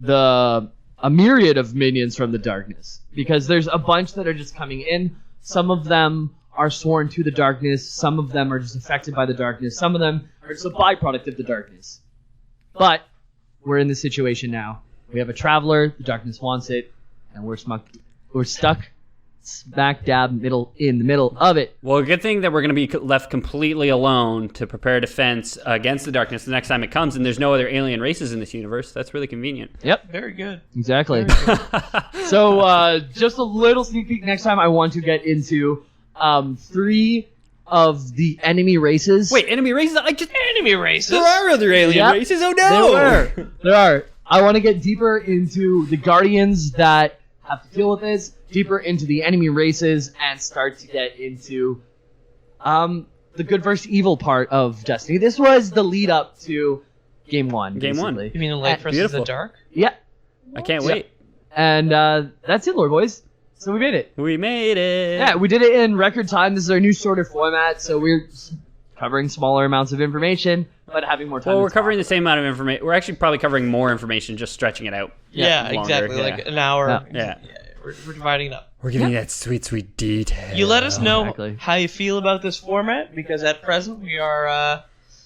[SPEAKER 1] a myriad of minions from the darkness, because there's a bunch that are just coming in. Some of them are sworn to the darkness. Some of them are just affected by the darkness. Some of them are just a byproduct of the darkness. But we're in this situation now. We have a Traveler, the darkness wants it, and we're stuck smack dab in the middle of it.
[SPEAKER 2] Well, a good thing that we're going to be left completely alone to prepare defense against the darkness the next time it comes, and there's no other alien races in this universe. That's really convenient.
[SPEAKER 1] Yep.
[SPEAKER 3] Very good.
[SPEAKER 1] Exactly. Very good. So, just a little sneak peek next time, I want to get into 3 of the enemy races.
[SPEAKER 2] Wait, enemy races?
[SPEAKER 3] Enemy races?
[SPEAKER 2] There are other alien races? Oh no!
[SPEAKER 1] There are. I want to get deeper into the Guardians that have to deal with this, deeper into the enemy races, and start to get into the good versus evil part of Destiny. This was the lead up to Game 1.
[SPEAKER 2] Game 1.
[SPEAKER 3] You mean the light versus the dark?
[SPEAKER 1] Yeah.
[SPEAKER 2] I can't wait.
[SPEAKER 1] And that's it, Lord Boys. So we made it.
[SPEAKER 2] We made it.
[SPEAKER 1] Yeah, we did it in record time. This is our new shorter format, so we're covering smaller amounts of information, but having more time.
[SPEAKER 2] Well,
[SPEAKER 1] to
[SPEAKER 2] we're covering
[SPEAKER 1] talk.
[SPEAKER 2] the same amount of information. We're actually probably covering more information, just stretching it out.
[SPEAKER 3] Yeah,
[SPEAKER 2] longer.
[SPEAKER 3] exactly.
[SPEAKER 2] Yeah.
[SPEAKER 3] Like an hour.
[SPEAKER 2] Yeah.
[SPEAKER 3] We're dividing it up.
[SPEAKER 2] We're giving that sweet, sweet detail.
[SPEAKER 3] You let us know
[SPEAKER 1] Exactly.
[SPEAKER 3] how you feel about this format, because at present we are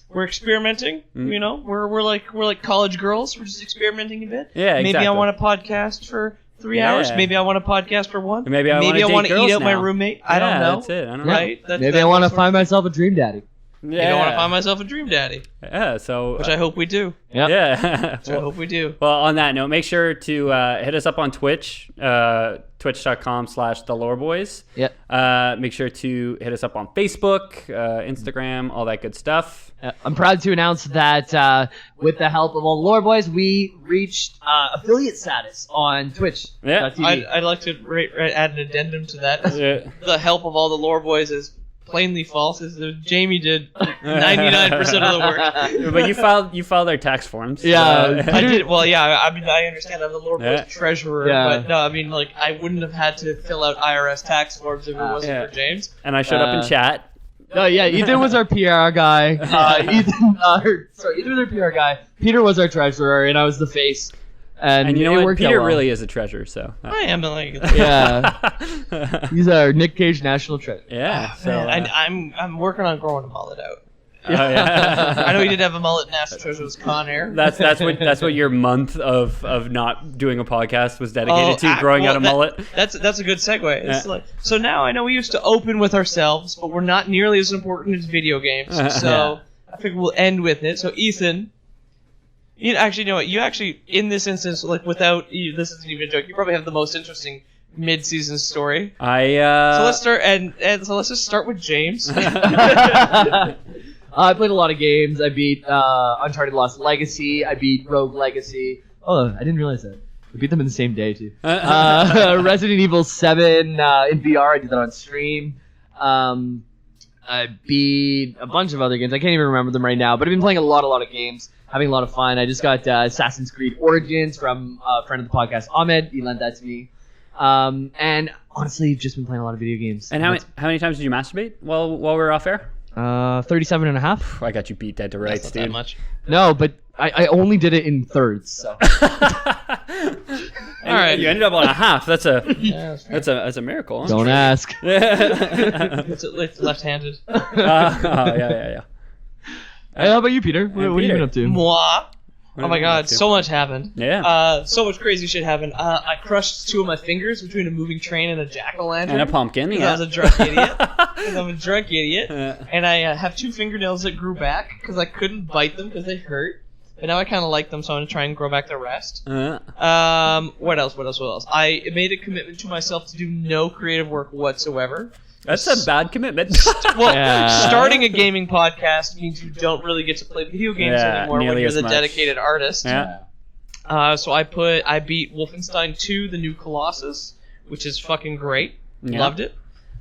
[SPEAKER 3] we're experimenting. You know, we're like college girls. We're just experimenting a bit.
[SPEAKER 2] Yeah,
[SPEAKER 3] Maybe
[SPEAKER 2] exactly.
[SPEAKER 3] I want to podcast for 3 hours. Maybe I want to podcast for 1.
[SPEAKER 2] Maybe I
[SPEAKER 3] want
[SPEAKER 2] wanna
[SPEAKER 3] to
[SPEAKER 2] date
[SPEAKER 3] eat out
[SPEAKER 2] girls
[SPEAKER 3] my
[SPEAKER 2] now.
[SPEAKER 3] roommate. I don't know.
[SPEAKER 2] That's it. I don't know.
[SPEAKER 3] Right?
[SPEAKER 1] Maybe I want to find myself a dream daddy.
[SPEAKER 3] Maybe I want to find myself a dream daddy,
[SPEAKER 2] Yeah, so...
[SPEAKER 3] which I hope we do.
[SPEAKER 1] Yep.
[SPEAKER 2] Yeah.
[SPEAKER 3] Which I hope we do.
[SPEAKER 2] Well, on that note, make sure to hit us up on Twitch, twitch.com/theloreboys.
[SPEAKER 1] Yep.
[SPEAKER 2] Make sure to hit us up on Facebook, Instagram, all that good stuff.
[SPEAKER 1] I'm proud to announce that with the help of all the Lore Boys, we reached affiliate status on Twitch.
[SPEAKER 2] Yeah.
[SPEAKER 3] I'd like to add an addendum to that.
[SPEAKER 2] Yeah.
[SPEAKER 3] The help of all the Lore Boys is plainly false. Is that Jamie did 99% of the work.
[SPEAKER 2] But you filed our tax forms.
[SPEAKER 1] Yeah.
[SPEAKER 2] so-
[SPEAKER 3] I did. Well, yeah. I mean, I understand I'm the Lore
[SPEAKER 2] Yeah.
[SPEAKER 3] Boys treasurer,
[SPEAKER 1] Yeah.
[SPEAKER 3] but no, I mean, like, I wouldn't have had to fill out IRS tax forms if it wasn't
[SPEAKER 2] Yeah.
[SPEAKER 3] for James.
[SPEAKER 2] and I showed up in chat.
[SPEAKER 1] Oh yeah, Ethan was our PR guy. Ethan was our PR guy. Peter was our treasurer, and I was the face. And
[SPEAKER 2] And you know
[SPEAKER 1] it
[SPEAKER 2] what?
[SPEAKER 1] worked out
[SPEAKER 2] Peter
[SPEAKER 1] well.
[SPEAKER 2] really is a treasure, so...
[SPEAKER 3] I am like,
[SPEAKER 1] Yeah, he's our Nick Cage national treasure.
[SPEAKER 2] Yeah, so...
[SPEAKER 3] man, I'm working on growing a mullet out.
[SPEAKER 2] oh, yeah.
[SPEAKER 3] I know he did have a mullet. National treasure was Con Air.
[SPEAKER 2] That's what your month of not doing a podcast was dedicated to, growing out a mullet.
[SPEAKER 3] That's a good segue. It's
[SPEAKER 2] Yeah.
[SPEAKER 3] like, so now I know we used to open with ourselves, but we're not nearly as important as video games. So I figure we'll end with it. So Ethan, you actually know what? You actually, in this instance, like without this isn't even a joke. You probably have the most interesting mid-season story. So let's start so let's just start with James.
[SPEAKER 1] I played a lot of games. I beat Uncharted Lost Legacy. I beat Rogue Legacy. Oh, I didn't realize that. I beat them in the same day, too. Resident Evil 7 in VR. I did that on stream. I beat a bunch of other games. I can't even remember them right now, but I've been playing a lot of games, having a lot of fun. I just got Assassin's Creed Origins from a friend of the podcast, Ahmed. He lent that to me. And honestly, just been playing a lot of video games.
[SPEAKER 2] And how many times did you masturbate while we were off air?
[SPEAKER 1] 37 and a half.
[SPEAKER 2] I got you beat dead to rights,
[SPEAKER 3] That's not
[SPEAKER 2] dude.
[SPEAKER 3] that much.
[SPEAKER 1] No, but I only did it in thirds. So.
[SPEAKER 2] All right, you ended up on a half. That's a
[SPEAKER 3] Yeah,
[SPEAKER 2] that's a miracle. Huh?
[SPEAKER 1] Don't ask.
[SPEAKER 3] it's left-handed.
[SPEAKER 2] Yeah.
[SPEAKER 1] Hey, how about you, Peter? What have you been up to?
[SPEAKER 3] Moi.
[SPEAKER 2] What
[SPEAKER 3] Oh my
[SPEAKER 2] have you been
[SPEAKER 3] god,
[SPEAKER 2] up to?
[SPEAKER 3] so much happened.
[SPEAKER 2] Yeah.
[SPEAKER 3] So much crazy shit happened. I crushed 2 of my fingers between a moving train and a jack-o'-lantern.
[SPEAKER 2] And a pumpkin.
[SPEAKER 3] 'Cause
[SPEAKER 2] Yeah.
[SPEAKER 3] I was a drunk idiot. 'Cause I'm a drunk idiot.
[SPEAKER 2] Yeah.
[SPEAKER 3] And I have 2 fingernails that grew back because I couldn't bite them because they hurt. But now I kind of like them, so I'm going to try and grow back the rest. What else? I made a commitment to myself to do no creative work whatsoever.
[SPEAKER 2] That's a bad commitment.
[SPEAKER 3] Well,
[SPEAKER 1] Yeah.
[SPEAKER 3] starting a gaming podcast means you don't really get to play video games anymore when
[SPEAKER 2] nearly
[SPEAKER 3] you're
[SPEAKER 2] as
[SPEAKER 3] the
[SPEAKER 2] much.
[SPEAKER 3] dedicated artist.
[SPEAKER 2] Yeah.
[SPEAKER 3] So I beat Wolfenstein 2, the new Colossus, which is fucking great.
[SPEAKER 2] Yeah.
[SPEAKER 3] Loved it.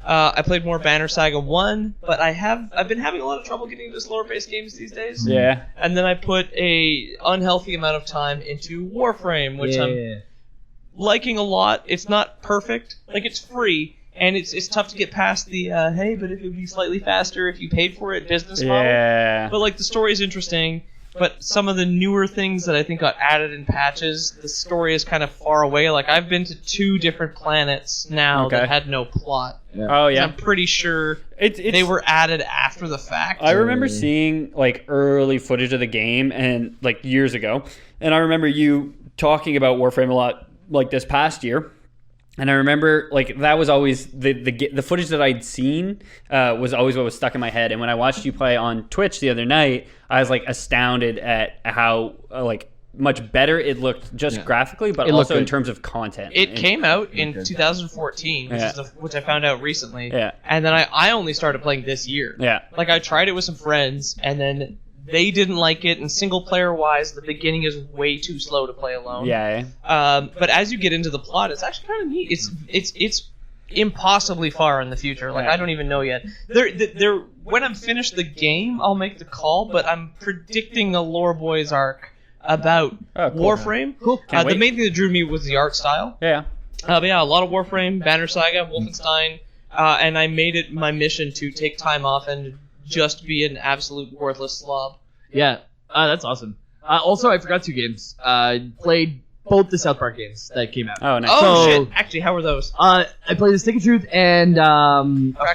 [SPEAKER 3] I played more Banner Saga 1, but I've been having a lot of trouble getting into lore-based games these days.
[SPEAKER 2] Yeah.
[SPEAKER 3] And then I put a unhealthy amount of time into Warframe, which I'm liking a lot. It's not perfect. Like, it's free, and it's tough to get past the, hey, but if it would be slightly faster if you paid for it business model.
[SPEAKER 2] Yeah.
[SPEAKER 3] But, like, the story is interesting. But some of the newer things that I think got added in patches, the story is kind of far away. Like, I've been to 2 different planets now that had no plot.
[SPEAKER 2] Oh yeah.
[SPEAKER 3] I'm pretty sure
[SPEAKER 2] It's
[SPEAKER 3] they were added after the fact.
[SPEAKER 2] I remember seeing like early footage of the game and like years ago, and I remember you talking about Warframe a lot like this past year. And I remember, like, that was always the footage that I'd seen was always what was stuck in my head. And when I watched you play on Twitch the other night, I was like astounded at how like much better it looked just graphically, but also in terms of content.
[SPEAKER 3] It came out in 2014, which I found out recently.
[SPEAKER 2] Yeah.
[SPEAKER 3] And then I only started playing this year.
[SPEAKER 2] Yeah.
[SPEAKER 3] Like, I tried it with some friends, and then they didn't like it, and single-player-wise, the beginning is way too slow to play alone.
[SPEAKER 2] Yeah.
[SPEAKER 3] But as you get into the plot, it's actually kind of neat. It's impossibly far in the future. Like, I don't even know yet. When I'm finished the game, I'll make the call, but I'm predicting a Lore Boys arc about Warframe.
[SPEAKER 1] Cool.
[SPEAKER 3] The main thing that drew me was the art style.
[SPEAKER 2] Yeah.
[SPEAKER 3] But yeah, a lot of Warframe, Banner Saga, Wolfenstein, and I made it my mission to take time off and just be an absolute worthless slob.
[SPEAKER 1] Yeah, that's awesome. Also, I forgot 2 games. Played both the South Park games that came out.
[SPEAKER 2] Oh, nice.
[SPEAKER 3] Oh,
[SPEAKER 1] So-
[SPEAKER 3] shit. Actually, how were those?
[SPEAKER 1] I played the Stick of Truth and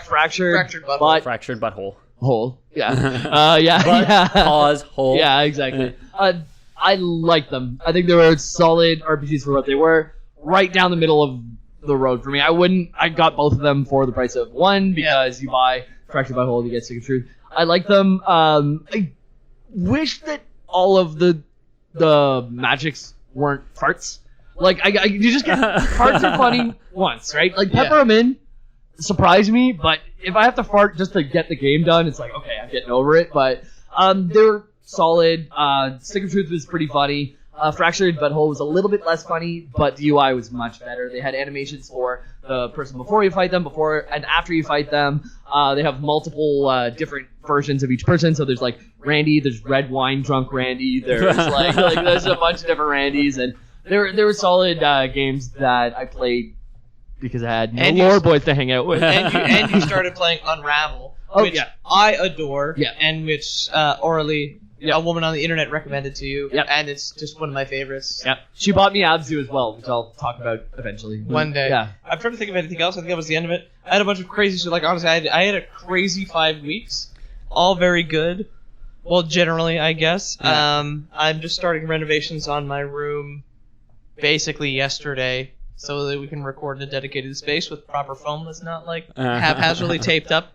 [SPEAKER 1] Fractured
[SPEAKER 3] Butthole.
[SPEAKER 2] Fractured butthole.
[SPEAKER 1] Hole. Yeah. Yeah.
[SPEAKER 2] Butt,
[SPEAKER 1] yeah.
[SPEAKER 2] pause, hole.
[SPEAKER 1] Yeah, exactly. I like them. I think they were solid RPGs for what they were. Right down the middle of the road for me. I got both of them for the price of one because you buy Fractured Butthole, you get Stick of Truth. I like them. I wish that all of the magics weren't farts. Like you just get farts are funny once, right? Like pepper them in, surprise me. But if I have to fart just to get the game done, it's like okay, I'm getting over it. But they're solid. Stick of Truth was pretty funny. Fractured Butthole was a little bit less funny, but the UI was much better. They had animations for the person before you fight them, before and after you fight them. They have multiple different versions of each person. So there's like Randy, there's red wine drunk Randy, there's like there's a bunch of different Randys, and there were solid games that I played because I had no lore boys to hang out with.
[SPEAKER 3] and you started playing Unravel, which I adore, and which Orly, a woman on the internet, recommended to you, and it's just one of my favorites.
[SPEAKER 1] Yep. She bought me Abzu as well, which I'll talk about eventually.
[SPEAKER 3] One day.
[SPEAKER 1] Yeah.
[SPEAKER 3] I'm trying to think of anything else. I think that was the end of it. I had a bunch of crazy shit. Like, honestly, I had a crazy 5 weeks. All very good. Well, generally, I guess. I'm just starting renovations on my room basically yesterday so that we can record in a dedicated space with proper foam that's not, like, haphazardly taped up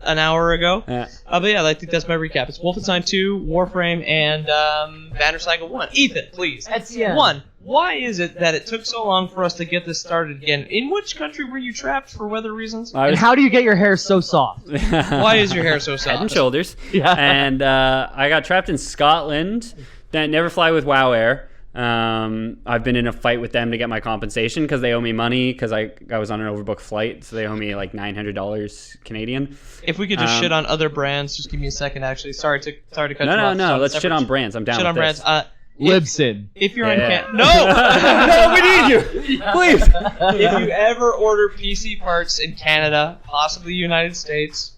[SPEAKER 3] an hour ago. But yeah, I think that's my recap. It's Wolfenstein 2, Warframe, and Banner Saga 1. Ethan, please. One, why is it that it took so long for us to get this started again? In which country were you trapped for weather reasons?
[SPEAKER 1] And how do you get your hair so soft?
[SPEAKER 3] Why is your hair so soft?
[SPEAKER 2] Head and shoulders.
[SPEAKER 1] Yeah.
[SPEAKER 2] And I got trapped in Scotland. That never fly with WoW Air. I've been in a fight with them to get my compensation because they owe me money because I was on an overbooked flight, so they owe me like $900 Canadian.
[SPEAKER 3] If we could just shit on other brands, just give me a second. Actually, sorry to cut you off.
[SPEAKER 2] No. Let's shit on brands. I'm down.
[SPEAKER 3] Shit
[SPEAKER 2] with
[SPEAKER 3] on
[SPEAKER 2] this.
[SPEAKER 3] brands.
[SPEAKER 1] Libsyn.
[SPEAKER 3] If you're in
[SPEAKER 2] No,
[SPEAKER 3] no,
[SPEAKER 2] we need you, please.
[SPEAKER 3] If you ever order PC parts in Canada, possibly the United States,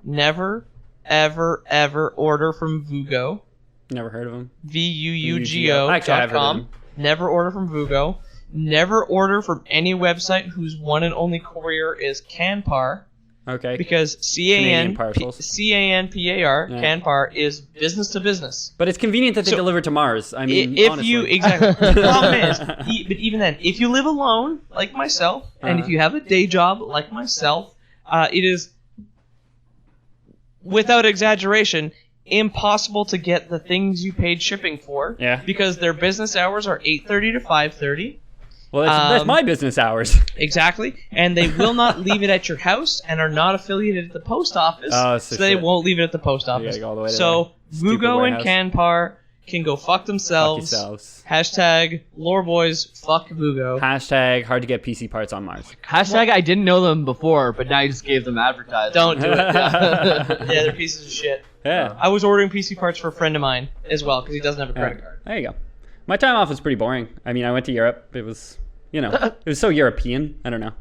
[SPEAKER 3] never, ever order from Vugo.
[SPEAKER 2] Never heard of them.
[SPEAKER 3] VUUGO.com. Never order from Vugo. Never order from any website whose one and only courier is Canpar.
[SPEAKER 2] Okay.
[SPEAKER 3] Because
[SPEAKER 2] Canadian parcels.
[SPEAKER 3] CANPAR, Canpar, is business to business.
[SPEAKER 2] But it's convenient that they deliver to Mars. I mean,
[SPEAKER 3] if
[SPEAKER 2] honestly.
[SPEAKER 3] you exactly. The problem is, but even then, if you live alone like myself, and if you have a day job like myself, it is, without exaggeration, impossible to get the things you paid shipping for.
[SPEAKER 2] Yeah.
[SPEAKER 3] Because their business hours are 8:30 to 5:30.
[SPEAKER 2] Well, that's my business hours.
[SPEAKER 3] Exactly. And they will not leave it at your house and are not affiliated at the post office. So they won't leave it at the post office.
[SPEAKER 2] Go all the way to
[SPEAKER 3] so
[SPEAKER 2] stupid
[SPEAKER 3] Vugo and
[SPEAKER 2] warehouse.
[SPEAKER 3] Canpar can go fuck themselves.
[SPEAKER 2] Fuck yourselves.
[SPEAKER 3] Hashtag Loreboys fuck Vugo.
[SPEAKER 2] Hashtag hard to get PC parts on Mars.
[SPEAKER 1] Hashtag I didn't know them before, but now you just gave them advertising.
[SPEAKER 3] Don't do it. Yeah, they're pieces of shit.
[SPEAKER 2] Yeah.
[SPEAKER 3] I was ordering PC parts for a friend of mine as well because he doesn't have a credit card.
[SPEAKER 2] There you go. My time off was pretty boring. I mean, I went to Europe. It was, it was so European. I don't know.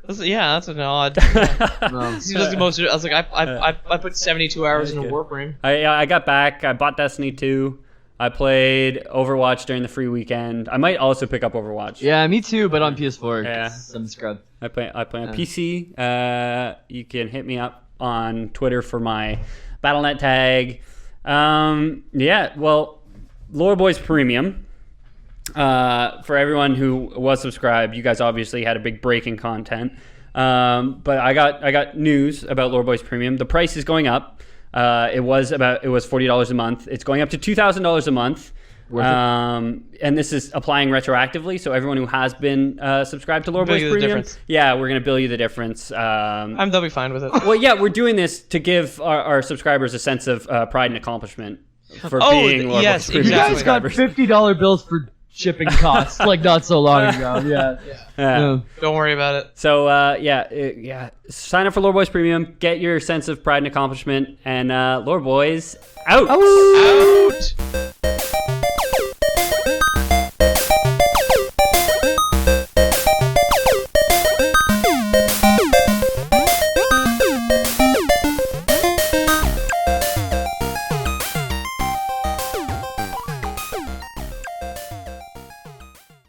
[SPEAKER 3] That's an odd. He does the most. I was like, I put 72 hours in a Warframe.
[SPEAKER 2] I got back. I bought Destiny 2. I played Overwatch during the free weekend. I might also pick up Overwatch.
[SPEAKER 1] Yeah, me too, but on PS4.
[SPEAKER 2] Yeah.
[SPEAKER 1] I'm scrubbed.
[SPEAKER 2] I play on PC. You can hit me up on Twitter for my Battle.net tag. Well, Lore Boys Premium. For everyone who was subscribed, you guys obviously had a big break in content. But I got news about Lore Boys Premium. The price is going up. It was $40 a month. It's going up to $2,000 a month. And this is applying retroactively, so everyone who has been subscribed to Lore Boys Premium, we're gonna bill you the difference.
[SPEAKER 3] They'll be fine with it.
[SPEAKER 2] Well, yeah, we're doing this to give our subscribers a sense of pride and accomplishment for being Lore Boys Premium
[SPEAKER 1] You guys got $50 bills for shipping costs like not so long ago. Yeah.
[SPEAKER 3] Don't worry about it.
[SPEAKER 2] So sign up for Lore Boys Premium, get your sense of pride and accomplishment, and Lore Boys out.
[SPEAKER 3] Out.